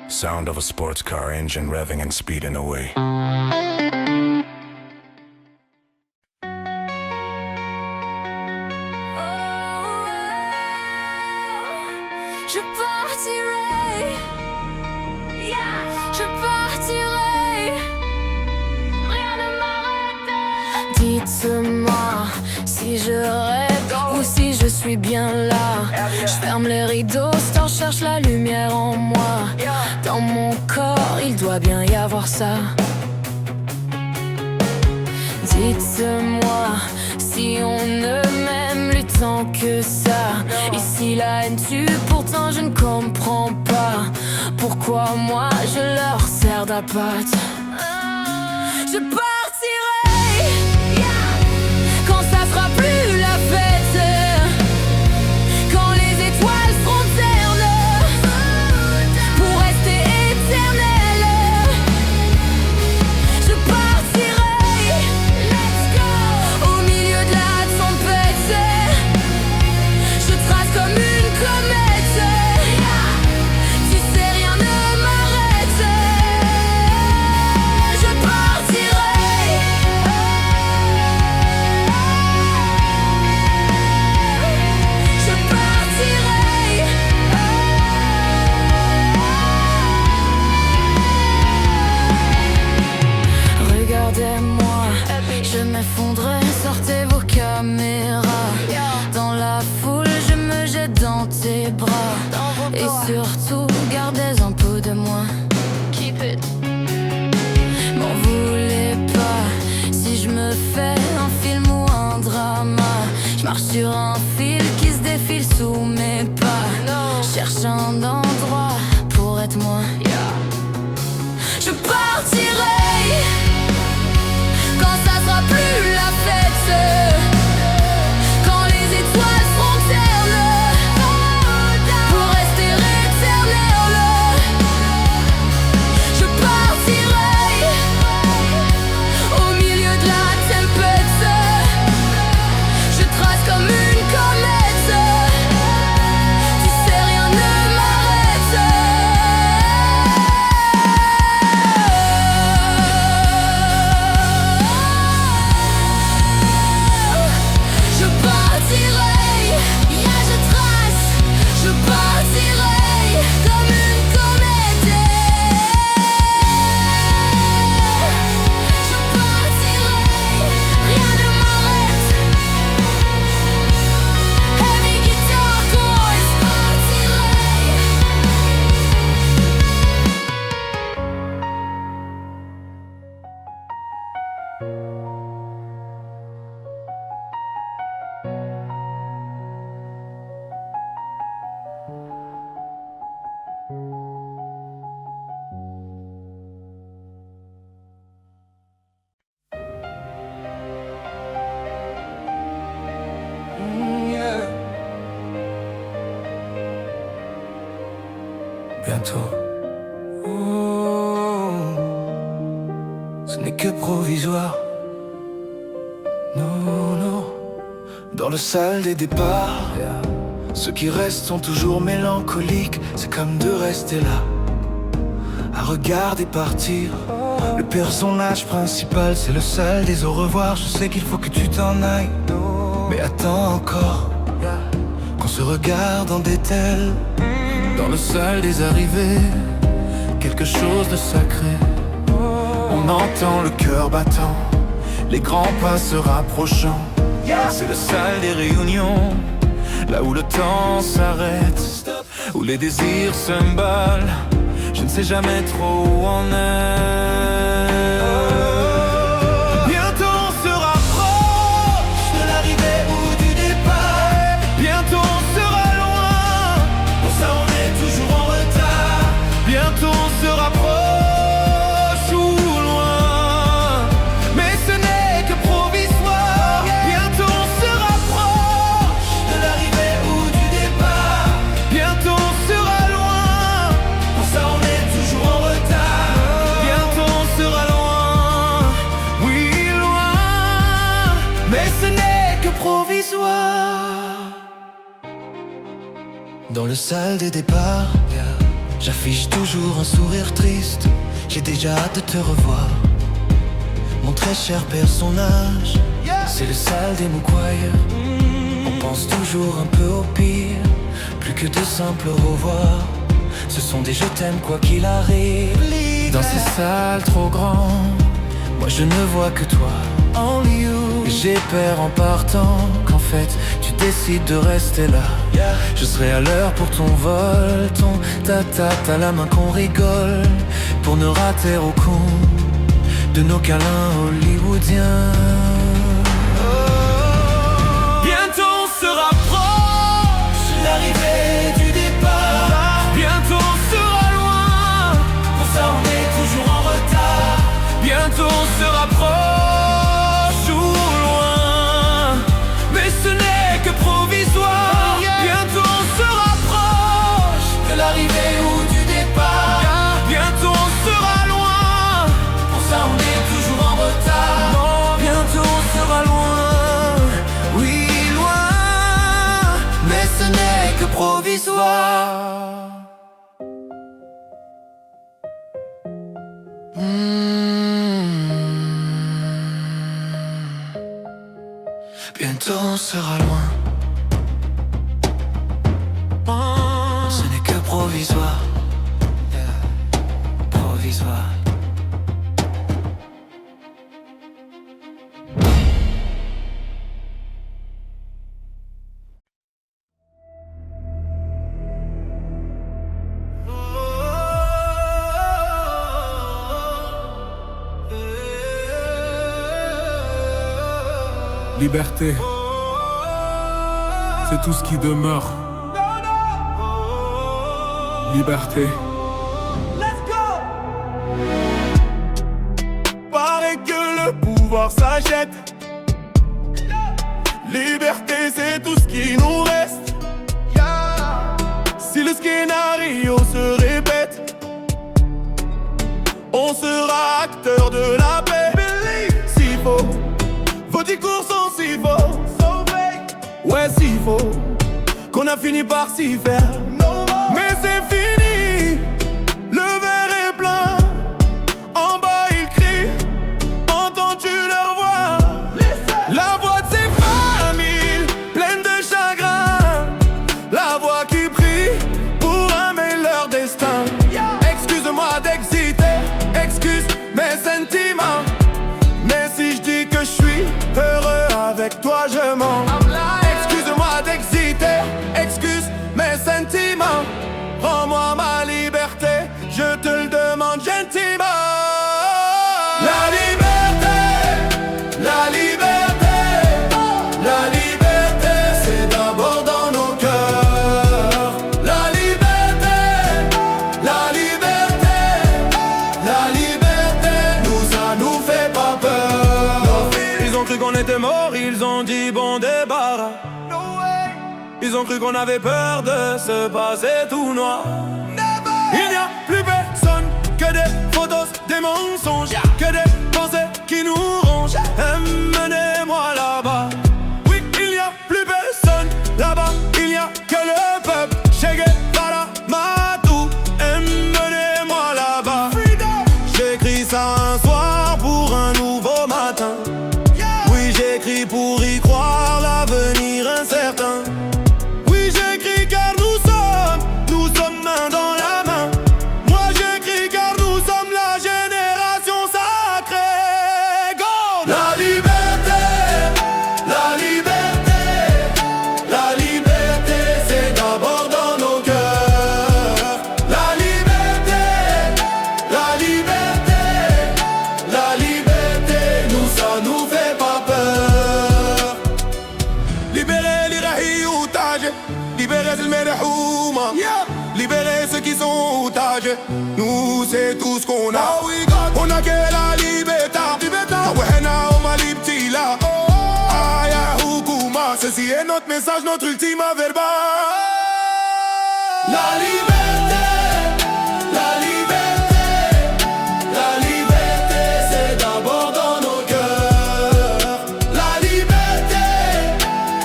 Sound of a sports car engine revving and speeding away. Je partirai, je partirai, rien ne m'arrête. Dites-moi si je rêve ou si je suis bien là. Je ferme les rideaux, Star cherche la lumière en moi. Dans mon corps, il doit bien y avoir ça. Dites-moi si on ne m'aime plus tant que ça. Ici la haine tue, pourtant je ne comprends pas pourquoi moi je leur sers d'appât. Je partirai quand ça sera plus la fête, quand les étoiles seront ternes pour rester éternelles. Je partirai au milieu de la tempête. Je trace comme une comète. Tu sais, rien ne m'arrête. Je partirai. Je partirai. Regardez-moi, je m'effondrerai, sortez vos caméras. Dans la foule, je me jette dans tes bras. Et surtout, gardez un peu de moi. Keep it. M'en voulez pas si je me fais un film ou un drama. Je marche sur un fil qui se défile sous mes pas. Cherche un endroit pour être moi. Je partirai quand ça sera plus la fête, quand les étoiles seront ternes bientôt. Oh, ce n'est que provisoire. Non, non. Dans le salle des départs, ceux qui restent sont toujours mélancoliques. C'est comme de rester là, à regarder partir. Le personnage principal, c'est le seul des au revoir. Je sais qu'il faut que tu t'en ailles, mais attends encore qu'on se regarde en détail. Dans le salle des arrivées, quelque chose de sacré. On entend le cœur battant, les grands pas se rapprochant. C'est le salle des réunions, là où le temps s'arrête, où les désirs s'emballent. Je ne sais jamais trop où on est. Bientôt on se rapproche de l'arrivée ou du départ. Bientôt on sera loin, pour ça on est toujours en retard. Bientôt on se rapproche ou loin, mais ce n'est que provisoire. Bientôt on se rapproche de l'arrivée ou du départ. Bientôt on sera loin, pour ça on est toujours en retard. Bientôt on sera loin, oui loin, mais ce n'est que provisoire. Dans le salle des départs, j'affiche toujours un sourire triste. J'ai déjà hâte de te revoir, mon très cher personnage. C'est le salle des Mouquailles. On pense toujours un peu au pire, plus que de simples au revoir. Ce sont des je t'aime quoi qu'il arrive. Dans ces salles trop grandes, moi je ne vois que toi, only you. Et j'ai peur en partant qu'en fait tu décides de rester là. Je serai à l'heure pour ton vol, ton ta-ta-ta, la main qu'on rigole, pour ne rater aucun de nos câlins hollywoodiens. Bientôt on se rapproche de l'arrivée du départ. Bientôt on sera loin, pour ça on est toujours en retard. Bientôt on se rapproche ou loin, mais ce n'est que provisoire. Bientôt on se rapproche de l'arrivée ou du départ. Bientôt on sera loin, pour ça on est toujours en retard. Bientôt on sera loin, oui loin, mais ce n'est que provisoire. Bientôt on sera loin, ce n'est que provisoire, provisoire. Liberté, c'est tout ce qui demeure. Liberté. Paraît que le pouvoir s'achète. Liberté, c'est tout ce qui nous reste. Si le scénario se répète, on sera acteur de la paix. S'il faut, vos discours sont si faux. Ouais, s'il faut, qu'on a fini par s'y faire. Mais c'est fini, le verre est plein. En bas ils crient, entends-tu leur voix? La voix de ces familles pleines de chagrin, la voix qui prie pour aimer leur destin. Excuse-moi d'exiter, excuse mes sentiments, mais si je dis que je suis heureux avec toi je mens. Excuse-moi d'exiter, excuse mes sentiments, rends-moi ma liberté, je te le demande gentiment. La liberté, la liberté, la liberté, c'est d'abord dans nos cœurs. La liberté, la liberté, la liberté, nous ça nous fait pas peur. Ils ont cru qu'on était morts, ils ont dit bon débarras. Ils ont cru qu'on avait peur de se passer tout noir. Il n'y a des mensonges, que des pensées qui nous rongent. Emmenez-moi là-bas. Oui, il n'y a plus personne là-bas, il n'y a que le peuple. Che Guevara, Matou, emmenez-moi là-bas. J'écris ça un soir pour un nouveau matin. Oui, j'écris pour y croire, l'avenir incertain. Oui, j'écris car nous sommes main dans la main. Moi j'écris car nous sommes la génération sacrée. Go! La liberté, la liberté, la liberté, c'est d'abord dans nos cœurs. La liberté, la liberté, la liberté, nous ça nous fait pas peur. Libérer l'Irahi otage, libérer le Merhouma, libérer ceux qui sont otages. Nous c'est tout ce qu'on a. On a que la liberté. Wahena o malibtila. Aya hukuma. Ceci est notre message, notre ultima verba. La liberté, la liberté, la liberté, c'est d'abord dans nos cœurs. La liberté,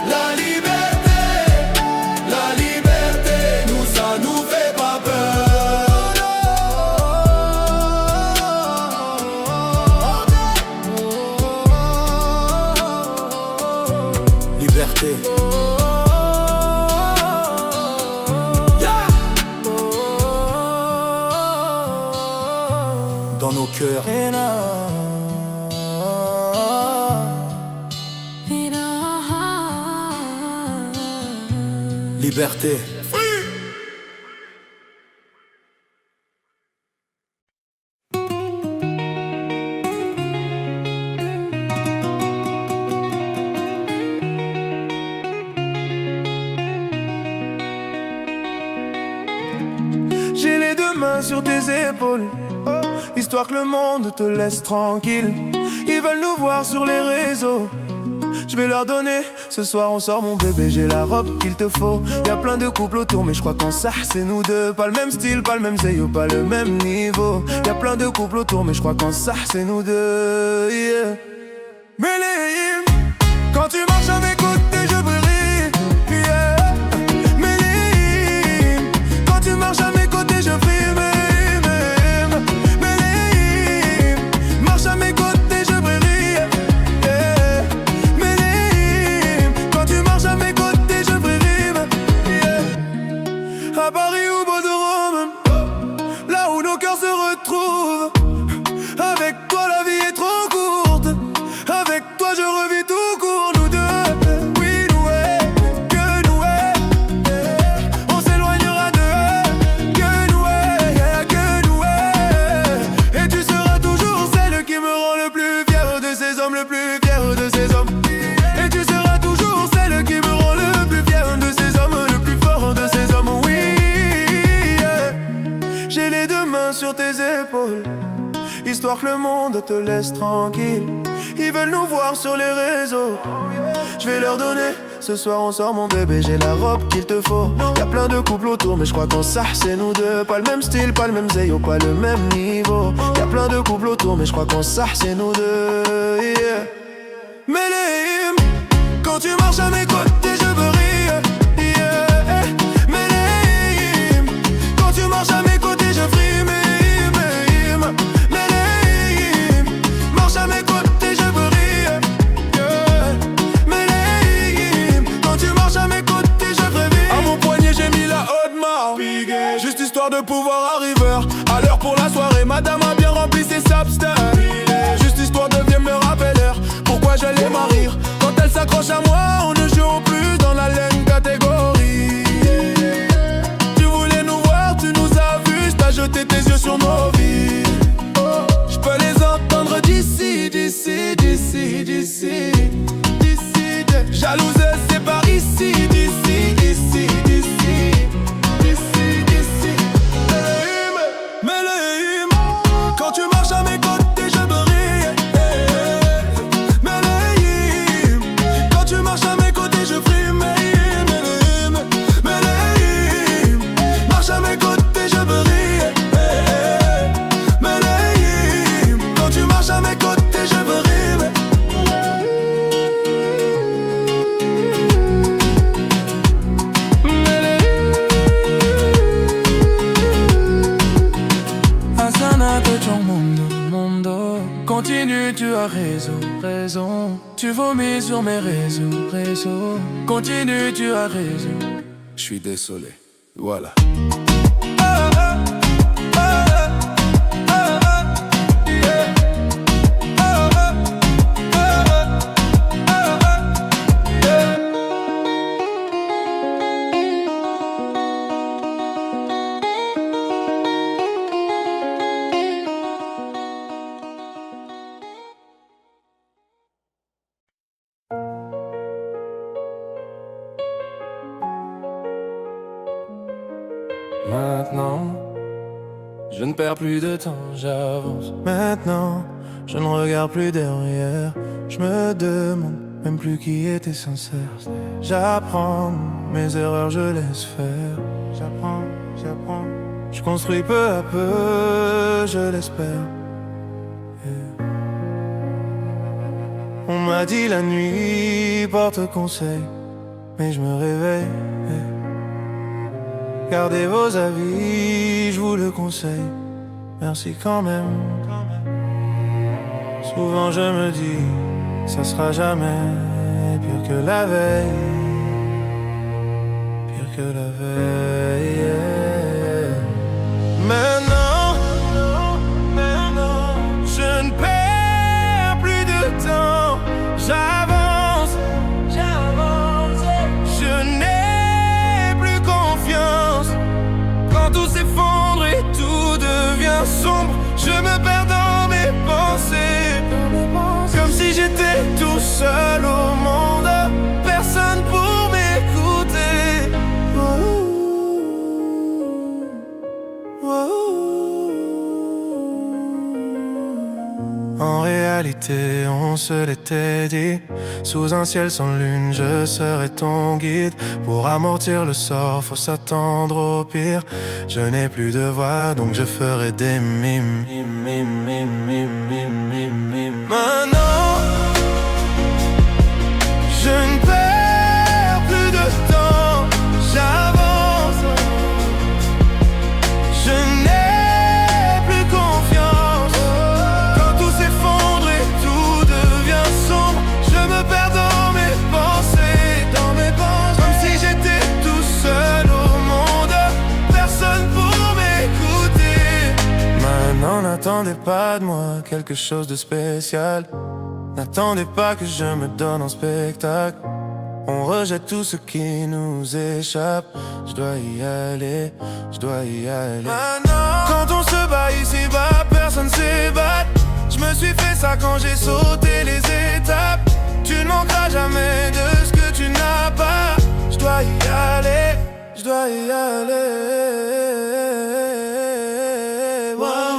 la liberté, la liberté, nous ça nous fait pas peur. Liberté. Dans nos cœurs. Liberté. J'ai les deux mains sur tes épaules, histoire que le monde te laisse tranquille. Ils veulent nous voir sur les réseaux, je vais leur donner. Ce soir on sort mon bébé, j'ai la robe qu'il te faut. Y'a plein de couples autour mais je crois qu'en ça c'est nous deux. Pas le même style, pas le même zeyo, pas le même niveau. Y'a plein de couples autour mais je crois qu'en ça c'est nous deux, yeah. Mais les quand tu marches à mes côtés je brille, yeah. Mais les quand tu marches à mes côtés je brille. Marche à mes côtés je brille, yeah. Mais quand tu marches à mes côtés je brille, yeah. À Paris ou Bordeaux, là où nos cœurs se retrouvent. Avec toi la vie est trop courte, avec toi je revis tout court. Nous deux, oui nous que nous on s'éloignera d'eux, que nous que nous et tu seras toujours celle qui me rend le plus fier de ces hommes, le plus fier de ces hommes. Et tu seras toujours celle qui me rend le plus fier de ces hommes, le plus fort de ces hommes, oui, yeah. J'ai les deux mains sur tes épaules, histoire que le monde te laisse tranquille. Ils veulent nous voir sur les réseaux, je vais leur donner. Ce soir on sort mon bébé, j'ai la robe qu'il te faut. Y'a plein de couples autour mais je crois qu'en ça c'est nous deux. Pas le même style, pas le même zeyo, pas le même niveau. Y'a plein de couples autour mais je crois qu'en ça c'est nous deux, yeah. Mais les quand tu marches à mes côtés je brille, yeah. Mais les quand tu marches à mes côtés je brille. Marche à mes côtés je brille, yeah. Mais quand tu marches à mes côtés je brille. À mon poignet j'ai mis la haute marque, juste histoire de pouvoir arriver à l'heure pour la soirée. Madame a bien rempli ses substance, juste histoire de bien me rappeler pourquoi je l'aime à rire. Quand elle s'accroche à moi on ne joue plus dans la laine catégorie. Tu voulais nous voir, tu nous as vus, t'as jeté tes yeux sur nos vies. Je peux les entendre d'ici, d'ici, d'ici, d'ici, d'ici. Jalouse c'est par ici, d'ici, d'ici, d'ici, d'ici, d'ici. Mais quand tu marches à mes côtés je brille. Mais quand tu marches à mes côtés todo mundo. Continue, tu as raison. Tu vomis sur mes réseaux. Continue, tu as raison. Je suis désolé, voilà. Maintenant, je ne perds plus de temps, j'avance. Maintenant, je ne regarde plus derrière. Je me demande même plus qui était sincère. J'apprends mes erreurs, je laisse faire. J'apprends. Je construis peu à peu, je l'espère. On m'a dit la nuit porte conseil, mais je me réveille. Gardez vos avis, je vous le conseille. Merci quand même. Souvent je me dis, ça sera jamais pire que la veille. Pire que la veille. Maintenant, je ne perds plus de temps. J'avance. Je n'ai plus confiance. Quand tout s'effondre et tout devient sombre, je me perds dans mes pensées. Comme si j'étais tout seul au monde, personne pour m'écouter. En réalité, on se l'était dit. Sous un ciel sans lune, je serai ton guide. Pour amortir le sort, faut s'attendre au pire. Je n'ai plus de voix, donc je ferai des mimes. Maintenant, je ne perds plus de temps. J'avance. Je n'ai plus confiance. Quand tout s'effondre et tout devient sombre, je me perds dans mes pensées. Comme si j'étais tout seul au monde, personne pour m'écouter. Maintenant, n'attendez pas de moi quelque chose de spécial. N'attendez pas que je me donne en spectacle. On rejette tout ce qui nous échappe. Je dois y aller. Maintenant, quand on se bat ici-bas, personne s'ébat. Je me suis fait ça quand j'ai sauté les étapes. Tu ne manqueras jamais de ce que tu n'as pas. Je dois y aller. Wow.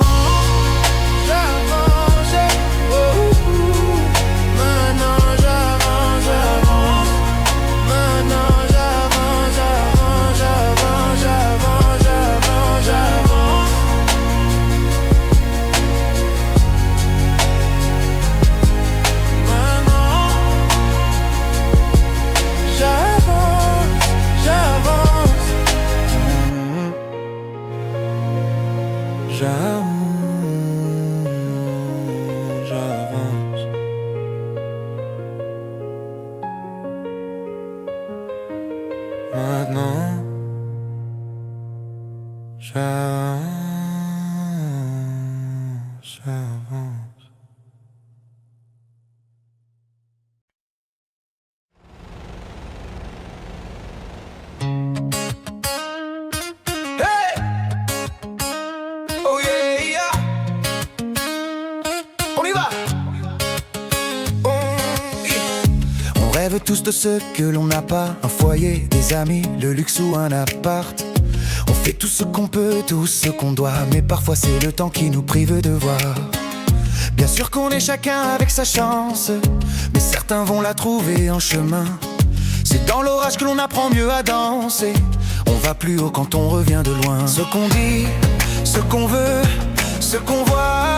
J'avance. Maintenant, j'avance. Tous de ce que l'on n'a pas, un foyer, des amis, le luxe ou un appart. On fait tout ce qu'on peut, tout ce qu'on doit, mais parfois c'est le temps qui nous prive de voir. Bien sûr qu'on est chacun avec sa chance, mais certains vont la trouver en chemin. C'est dans l'orage que l'on apprend mieux à danser. On va plus haut quand on revient de loin. Ce qu'on dit, ce qu'on veut, ce qu'on voit,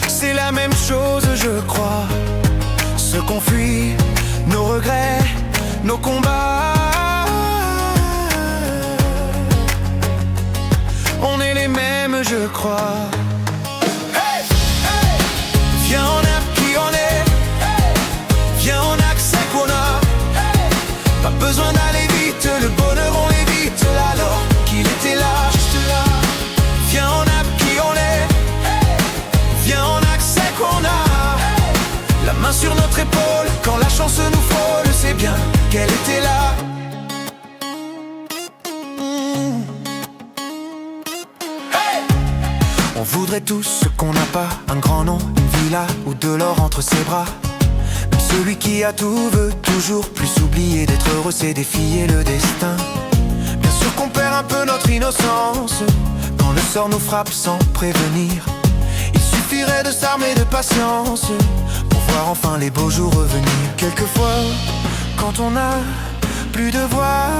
c'est la même chose, je crois. Ce qu'on fuit, nos regrets, nos combats, même, je crois. Hey, hey. Viens, on a qui on est. Viens, on accepte qu'on a. Pas besoin d'aller vite, le bonheur on l'évite. Alors qu'il était là, juste là. Viens, on a qui on est. Viens, on accepte qu'on a. La main sur notre épaule, quand la chance nous frôle, c'est bien qu'elle était là. On voudrait tous ce qu'on n'a pas, un grand nom, une villa ou de l'or entre ses bras. Même celui qui a tout veut toujours plus oublier d'être heureux, c'est défier le destin. Bien sûr qu'on perd un peu notre innocence quand le sort nous frappe sans prévenir. Il suffirait de s'armer de patience pour voir enfin les beaux jours revenir. Quelquefois, quand on n'a plus de voix,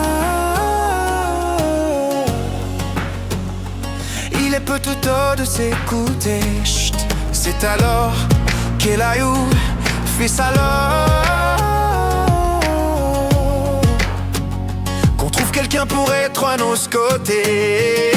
il est peu tout tôt de s'écouter. Chut, c'est alors qu'elle a eu fait ça qu'on trouve quelqu'un pour être à nos côtés.